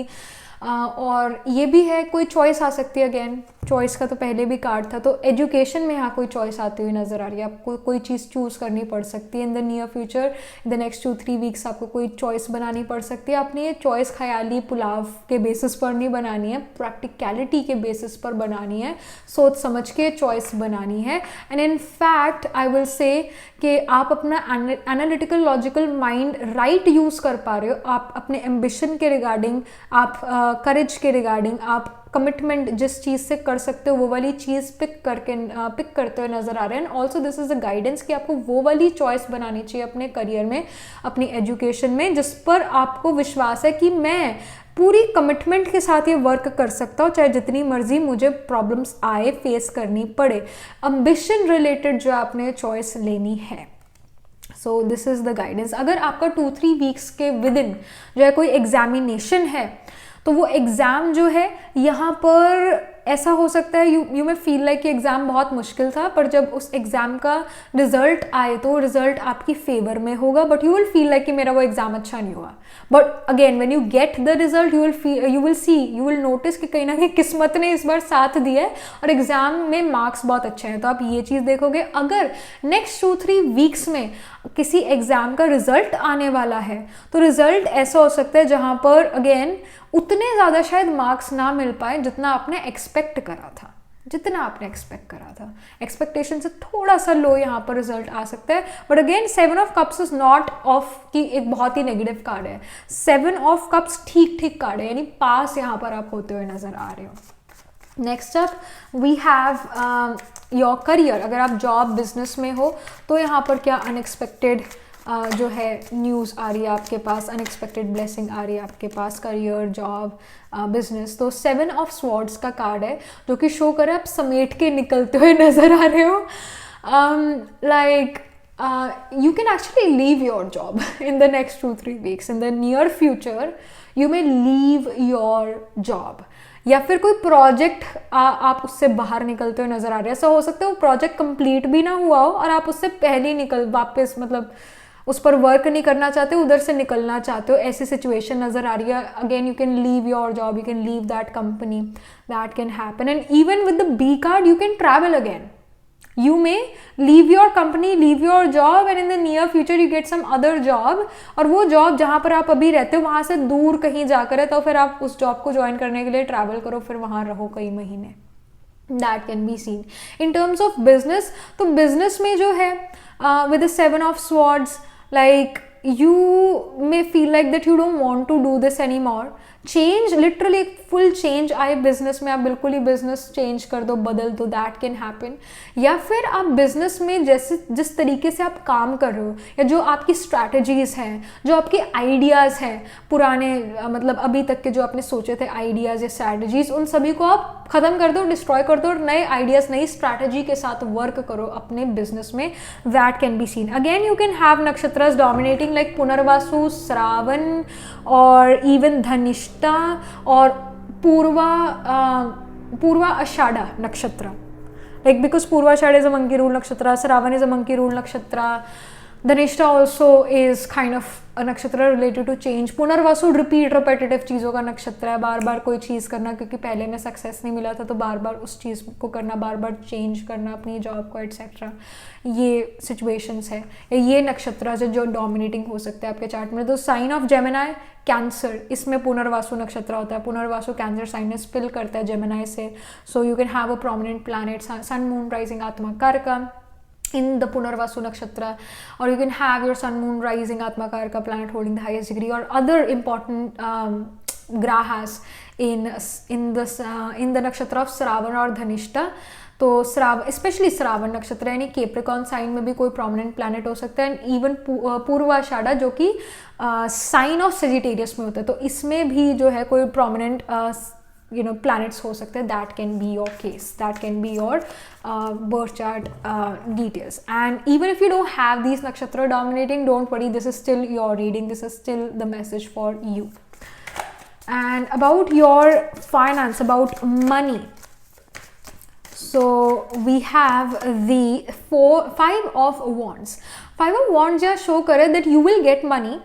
Speaker 1: और ये भी है कोई choice आ सकती है। अगेन चॉइस का तो पहले भी कार्ड था, तो एजुकेशन में यहाँ कोई चॉइस आती हुई नज़र आ रही है। आपको कोई चीज़ चूज़ करनी पड़ सकती है in the near future, in the next 2-3 weeks आपको कोई चॉइस बनानी पड़ सकती है। अपनी ये चॉइस ख्याली पुलाव के बेसिस पर नहीं बनानी है, प्रैक्टिकलिटी के बेसिस पर बनानी है, सोच समझ के चॉइस बनानी है। And in fact I will say कि आप अपना analytical logical mind right use कर पा रहे हो। आप अपने एम्बिशन के रिगार्डिंग, आप करेज के रिगार्डिंग, आप कमिटमेंट जिस चीज़ से कर सकते हो वो वाली चीज़ पिक करते हुए नज़र आ रहे हैं। Also this is a guidance कि आपको वो वाली चॉइस बनानी चाहिए अपने करियर में, अपनी एजुकेशन में, जिस पर आपको विश्वास है कि मैं पूरी कमिटमेंट के साथ ये वर्क कर सकता हूँ, चाहे जितनी मर्जी मुझे प्रॉब्लम्स आए, फेस करनी पड़े। एम्बिशन रिलेटेड जो आपने चॉइस लेनी है। So this is the guidance. अगर आपका 2-3 वीक्स के विद इन जो है कोई एग्जामिनेशन है, तो वो एग्ज़ाम जो है यहाँ पर ऐसा हो सकता है यू में फील लाइक कि एग्ज़ाम बहुत मुश्किल था, पर जब उस एग्ज़ाम का रिजल्ट आए तो रिजल्ट आपकी फेवर में होगा, but you will feel like कि मेरा वो एग्ज़ाम अच्छा नहीं हुआ। But again when you get the result you will notice कि कहीं ना कहीं किस्मत ने इस बार साथ दिया है और एग्ज़ाम में मार्क्स बहुत अच्छे हैं। तो आप ये चीज़ देखोगे। अगर नेक्स्ट 2-3 वीक्स में किसी एग्ज़ाम का रिजल्ट आने वाला है, तो रिजल्ट ऐसा हो सकता है जहाँ पर अगेन उतने ज़्यादा शायद मार्क्स ना मिल पाए जितना आपने एक्सपेक्ट करा था, एक्सपेक्टेशन से थोड़ा सा लो यहाँ पर रिजल्ट आ सकता है। But again 7 of cups is not of कि एक बहुत ही नेगेटिव कार्ड है। 7 ऑफ कप्स ठीक कार्ड है, यानी पास यहाँ पर आप होते हुए नजर आ रहे हो। Next up we have your career. अगर आप जॉब बिजनेस में हो तो यहाँ पर क्या अनएक्सपेक्टेड जो है न्यूज़ आ रही है आपके पास, अनएक्सपेक्टेड ब्लेसिंग आ रही है आपके पास, करियर, जॉब, बिजनेस। तो 7 ऑफ स्वॉर्ड्स का कार्ड है जो कि शो करे आप समेट के निकलते हुए नज़र आ रहे हो। Like you can actually leave your job in the next 2-3 weeks. In the near future you may leave your job, या फिर कोई प्रोजेक्ट आप उससे बाहर निकलते हुए नज़र आ रहे हैं। ऐसा हो सकता है वो प्रोजेक्ट कंप्लीट भी ना हुआ हो और आप उससे पहले ही वापस मतलब उस पर वर्क नहीं करना चाहते, उधर से निकलना चाहते हो, ऐसी सिचुएशन नज़र आ रही है। Again you can leave your job, you can leave that company, that can happen. And even with the bee card you can travel again. You may leave your company, leave your job and in the near future you get some other job, और वो job जहाँ पर आप अभी रहते हो वहाँ से दूर कहीं जाकर है, तो फिर आप उस जॉब को ज्वाइन करने के लिए ट्रैवल करो, फिर वहाँ रहो कई महीने। That can be seen. In terms of business, तो business में जो है with the 7 of swords, like you may feel like that you don't want to do this anymore. Change, literally एक फुल चेंज आए बिजनेस में, आप बिल्कुल ही business change कर दो, बदल दो, दैट कैन हैपन। या फिर आप बिजनेस में जैसे जिस तरीके से आप काम कर रहे हो, या जो आपकी स्ट्रैटेजीज हैं, जो आपके आइडियाज़ हैं, पुराने मतलब अभी तक के जो आपने सोचे थे आइडियाज़ या स्ट्रैटेजीज, उन सभी को आप ख़त्म कर दो, डिस्ट्रॉय कर दो और नए आइडियाज़, नई स्ट्रैटेजी के साथ वर्क करो अपने बिजनेस में। That can be seen. Again you can have नक्षत्रस डोमिनेटिंग लाइक पुनर्वासु, श्रावण और इवन धनिष्ठा और पूर्वा आषाढ़ा नक्षत्र, like because Purva Ashadha is a monkey rule nakshatra, Shravan is a monkey rule nakshatra, Dhanishta also is kind of a nakshatra related to change, Punarvasu repeat repetitive चीज़ों का नक्षत्र है, बार बार कोई चीज़ करना, क्योंकि पहले में सक्सेस नहीं मिला था तो बार बार उस चीज़ को करना, बार बार चेंज करना अपनी जॉब को एट्सेट्रा, ये सिचुएशंस है। ये नक्षत्र है जो डोमिनेटिंग हो सकते हैं आपके चार्ट में। तो साइन ऑफ जेमिनाई कैंसर, इसमें पुनर्वासु नक्षत्र होता है, पुनर्वासु कैंसर साइन में स्पिल करता है जेमिनाई से। So you can have a prominent planet sun moon rising atma karaka in the Punarvasu nakshatra, or you can have your sun moon rising atma karka planet holding the highest degree, or other important ग्राहास in the nakshatra of Shravan और धनिष्ठा। तो specially Shravan नक्षत्र यानी Capricorn sign में भी कोई prominent planet हो सकता है, एंड इवन पूर्वाषाढ़ा जो कि साइन ऑफ सेजिटेरियस में होता है, तो इसमें भी जो है कोई प्रोमिनेंट planets हो सकते हैं. That can be your case, that can be your birth chart details. And even if you don't have these nakshatra dominating, don't worry, this is still your reading, this is still the message for you. And about your finance, about money, so we have the 5 of wands. 5 of wands या show करे that you will get money,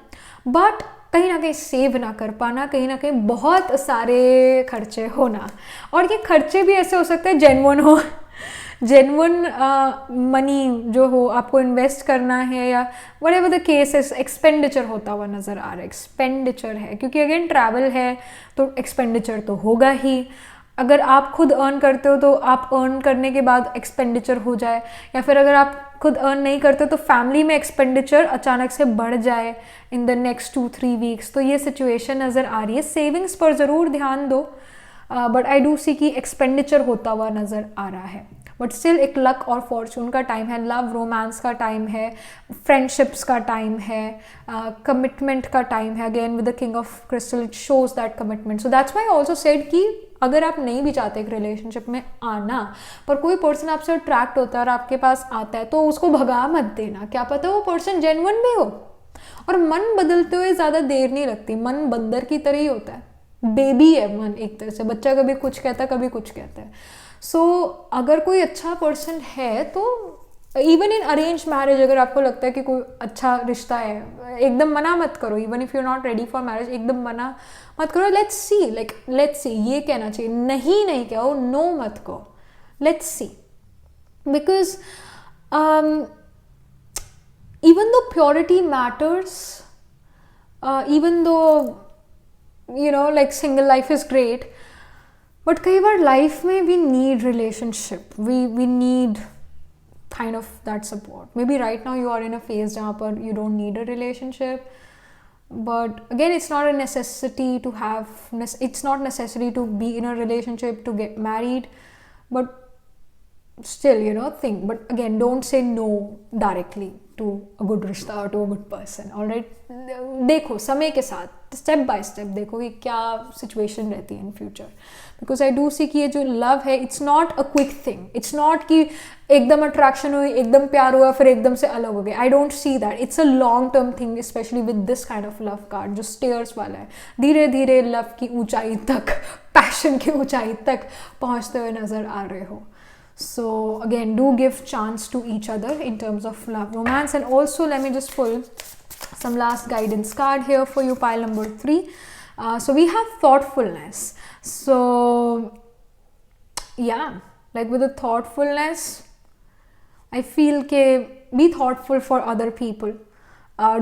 Speaker 1: but कहीं ना कहीं save ना कर पाना, कहीं ना कहीं बहुत सारे खर्चे होना, और ये खर्चे भी ऐसे हो सकते हैं जेन्युइन हो, जेन्युइन मनी जो हो, आपको इन्वेस्ट करना है या whatever the case is, expenditure होता हुआ नज़र आ रहा है, एक्सपेंडिचर है, क्योंकि अगेन ट्रैवल है तो एक्सपेंडिचर तो होगा ही. अगर आप खुद अर्न करते हो तो आप अर्न करने के बाद एक्सपेंडिचर हो जाए, या फिर अगर आप खुद अर्न नहीं करते तो फैमिली में एक्सपेंडिचर अचानक से बढ़ जाए इन द नेक्स्ट 2-3 वीक्स, तो ये सिचुएशन नज़र आ रही है. सेविंग्स पर ज़रूर ध्यान दो, बट आई डू सी कि एक्सपेंडिचर होता हुआ नज़र आ रहा है. बट स्टिल एक लक और फॉर्चून का टाइम है, लव रोमांस का टाइम है, फ्रेंडशिप्स का टाइम है, कमिटमेंट का टाइम है. Again with the king of crystal it shows that commitment. So that's why I also said कि अगर आप नहीं भी चाहते एक रिलेशनशिप में आना, पर कोई पर्सन आपसे अट्रैक्ट होता है और आपके पास आता है, तो उसको भगा मत देना. क्या पता वो पर्सन जेन्युइन भी हो. और मन बदलते हुए ज़्यादा देर नहीं लगती. मन बंदर की तरह ही होता है, बेबी है मन एक तरह से. बच्चा कभी कुछ कहता है, कभी कुछ कहता है. सो अगर कोई अच्छा पर्सन है तो इवन इन अरेंज मैरिज, अगर आपको लगता है कि कोई अच्छा रिश्ता है, एकदम मना मत करो. Even if you are not ready for marriage, एकदम मना मत करो. Let's see, like let's see, ये कहना चाहिए. नहीं नहीं कहो, नो मत कहो, let's see. Because even though purity matters, even though like single life is great, but कई बार life में we need relationship, we need kind of that support. Maybe right now you are in a phase जहाँ पर you don't need a relationship, but again it's not a necessity to have, it's not necessary to be in a relationship to get married, but still think. But again, don't say no directly to a good रिश्ता or to a good person. all right, देखो समय के साथ step by step देखो कि क्या situation रहती है in future. Because I do see कि ये जो लव है, it's not a quick thing. It's not कि एकदम अट्रैक्शन हुई, एकदम प्यार हुआ, फिर एकदम से अलग हो गए. I don't see that. It's a long term thing, specially with this kind of love card जो स्टेयर्स वाला है. धीरे धीरे लव की ऊंचाई तक, पैशन की ऊंचाई तक पहुंचते हुए नजर आ रहे हो. So again, do give chance to each other in terms of love, romance. And also let me just pull some last guidance card here for you, pile number 3. So we have thoughtfulness. So yeah, like with the thoughtfulness, I feel ke be thoughtful for other people.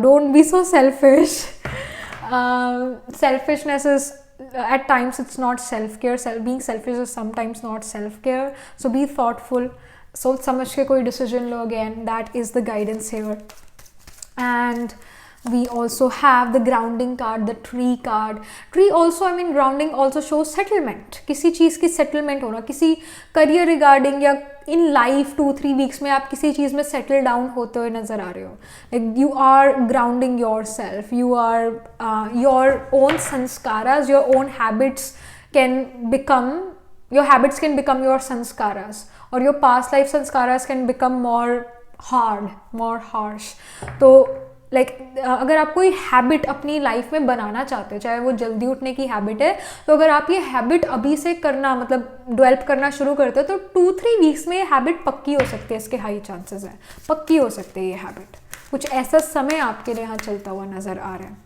Speaker 1: Don't be so selfish. Selfishness is at times it's not self-care. Being selfish is sometimes not self-care. So be thoughtful. So समझ के कोई decision low. Again, that is the guidance here. And we also have the grounding card, the tree card. Tree also, I mean grounding also shows settlement. किसी चीज़ की settlement होना, किसी career regarding या in life 2-3 weeks में आप किसी चीज़ में settle down होते हुए नज़र आ रहे हो. Like you are grounding yourself. You are your own sanskaras, your own habits can become, your habits can become your sanskaras, or your past life sanskaras can become more hard, more harsh. तो अगर आप कोई habit अपनी life में बनाना चाहते हो, चाहे वो जल्दी उठने की हैबिट है, तो अगर आप ये हैबिट अभी से करना मतलब डेवलप करना शुरू करते हो, तो 2-3 वीक्स में ये हैबिट पक्की हो सकती है. इसके हाई चांसेस है पक्की हो सकती है ये हैबिट. कुछ ऐसा समय आपके लिए यहाँ चलता हुआ नज़र आ रहा है.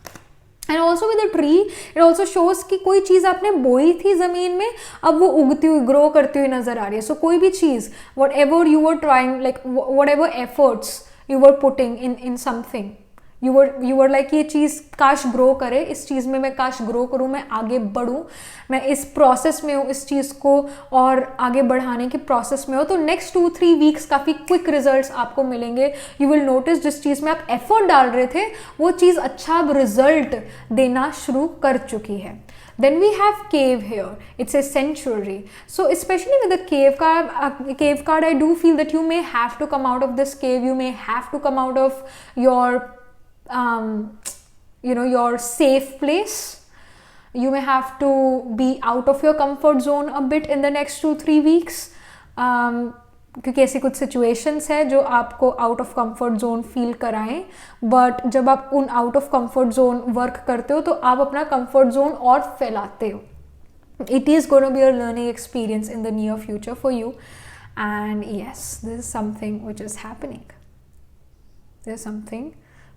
Speaker 1: And also with the tree it also shows कि कोई चीज़ आपने बोई थी ज़मीन में, अब वो उगती हुई, ग्रो करती हुई नज़र आ रही है. सो कोई भी चीज़, whatever you were trying, like whatever efforts you were putting in something, you were like ये चीज़ काश ग्रो करे, इस चीज़ में मैं काश ग्रो करूँ, मैं आगे बढ़ूँ, मैं इस प्रोसेस में हूँ, इस चीज़ को और आगे बढ़ाने के प्रोसेस में हो। तो नेक्स्ट 2-3 वीक्स काफ़ी क्विक रिजल्ट्स आपको मिलेंगे। यू विल नोटिस जिस चीज़ में आप एफर्ट डाल रहे थे वो चीज़ अच्छा अब रिजल्ट देना शुरू कर चुकी है। Then we have cave here. It's a sanctuary. So especially with the cave card, I do feel that you may have to come out of this cave. You may have to come out of your, your safe place. You may have to be out of your comfort zone a bit in the next 2-3 weeks. क्योंकि ऐसी कुछ situations है जो आपको out of comfort zone feel कराएं, but जब आप उन out of comfort zone work करते हो तो आप अपना कंफर्ट जोन और फैलाते हो. It is going to be a learning experience in the near future for you, and yes, this is something which is happening. There's something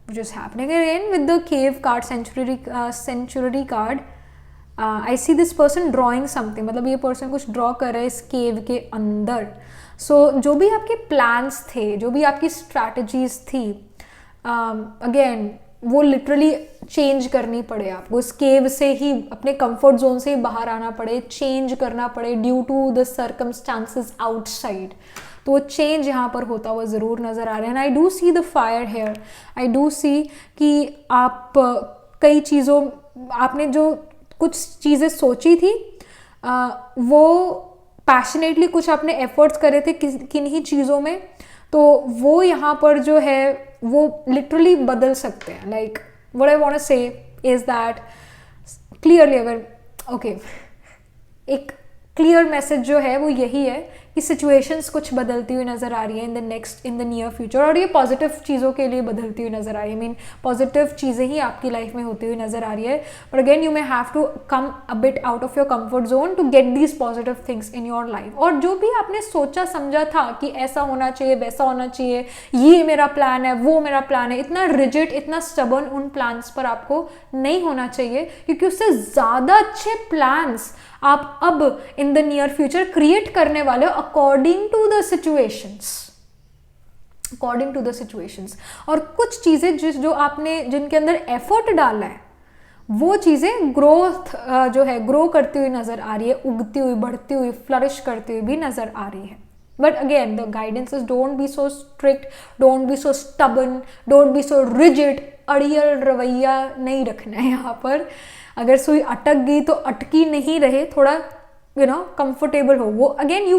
Speaker 1: which is happening again with the cave card, sanctuary card. I see this person drawing something. मतलब ये person कुछ draw कर रहा है इस cave के अंदर. So जो भी आपके plans थे, जो भी आपकी strategies थी, again वो लिटरली चेंज करनी पड़े आपको. इस केव से ही, अपने कंफर्ट जोन से ही बाहर आना पड़े, चेंज करना पड़े due to the circumstances outside. तो वो चेंज यहाँ पर होता हुआ ज़रूर नज़र आ रहा है. And I do see the fire here. I do see कि आप कई चीज़ों, आपने जो कुछ चीज़ें सोची थी वो पैशनेटली कुछ आपने एफर्ट्स करे थे किन्हीं चीज़ों में, तो वो यहाँ पर जो है वो लिटरली बदल सकते हैं. Like what I want to say is that clearly, अगर एक क्लियर मैसेज जो है वो यही है कि सिचुएशंस कुछ बदलती हुई नज़र आ रही है इन द नियर फ्यूचर, और ये पॉजिटिव चीज़ों के लिए बदलती हुई नज़र आ रही है. मीन पॉजिटिव चीज़ें ही आपकी लाइफ में होती हुई नज़र आ रही है. But again you may have to come a bit out of your comfort zone to get these positive things in your life. और जो भी आपने सोचा समझा था कि ऐसा होना चाहिए, वैसा होना चाहिए, ये मेरा प्लान है, वो मेरा प्लान है, इतना रिजिड, इतना स्टबर्न उन प्लान्स पर आपको नहीं होना चाहिए, क्योंकि उससे ज़्यादा अच्छे प्लान्स आप अब इन द नियर फ्यूचर क्रिएट करने वाले हो अकॉर्डिंग टू द सिचुएशंस. और कुछ चीज़ें जो आपने जिनके अंदर एफर्ट डाला है वो चीज़ें ग्रोथ जो है ग्रो करती हुई नज़र आ रही है, उगती हुई, बढ़ती हुई, फ्लरिश करती हुई भी नज़र आ रही है. But again the guidance is don't be so strict, don't be so stubborn, don't be so rigid. अड़ियल रवैया नहीं रखना है यहाँ पर. अगर सुई अटक गई तो अटकी नहीं रहे, थोड़ा कंफर्टेबल हो. वो again you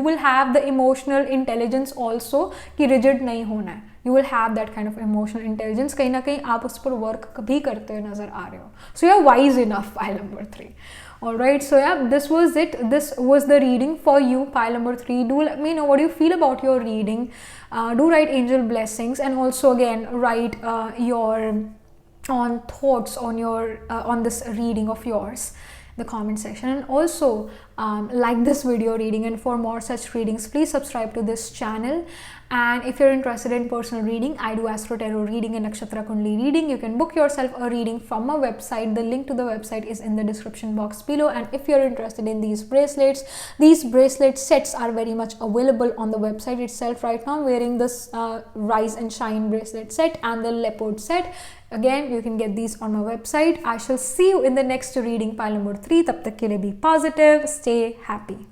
Speaker 1: will have the emotional intelligence also कि रिजिड नहीं होना है. You will have that kind of emotional intelligence. कहीं ना कहीं आप उस पर वर्क कभी करते हुए नजर आ रहे हो. So you are wise enough. Pile number 3. Alright, so yeah, this was it. This was the reading for you, pile number 3. Do let me know what you feel about your reading. Do write angel blessings, and also again write your on thoughts on your on this reading of yours in the comment section. And also like this video reading, and for more such readings please subscribe to this channel. And if you're interested in personal reading, I do Astro Tarot reading and Nakshatra Kundli reading. You can book yourself a reading from my website. The link to the website is in the description box below. And if you're interested in these bracelet sets are very much available on the website itself. Right now I'm wearing this Rise and Shine bracelet set and the leopard set. Again, you can get these on my website. I shall see you in the next reading, pile number 3. Tab tak ke liye be positive, stay happy.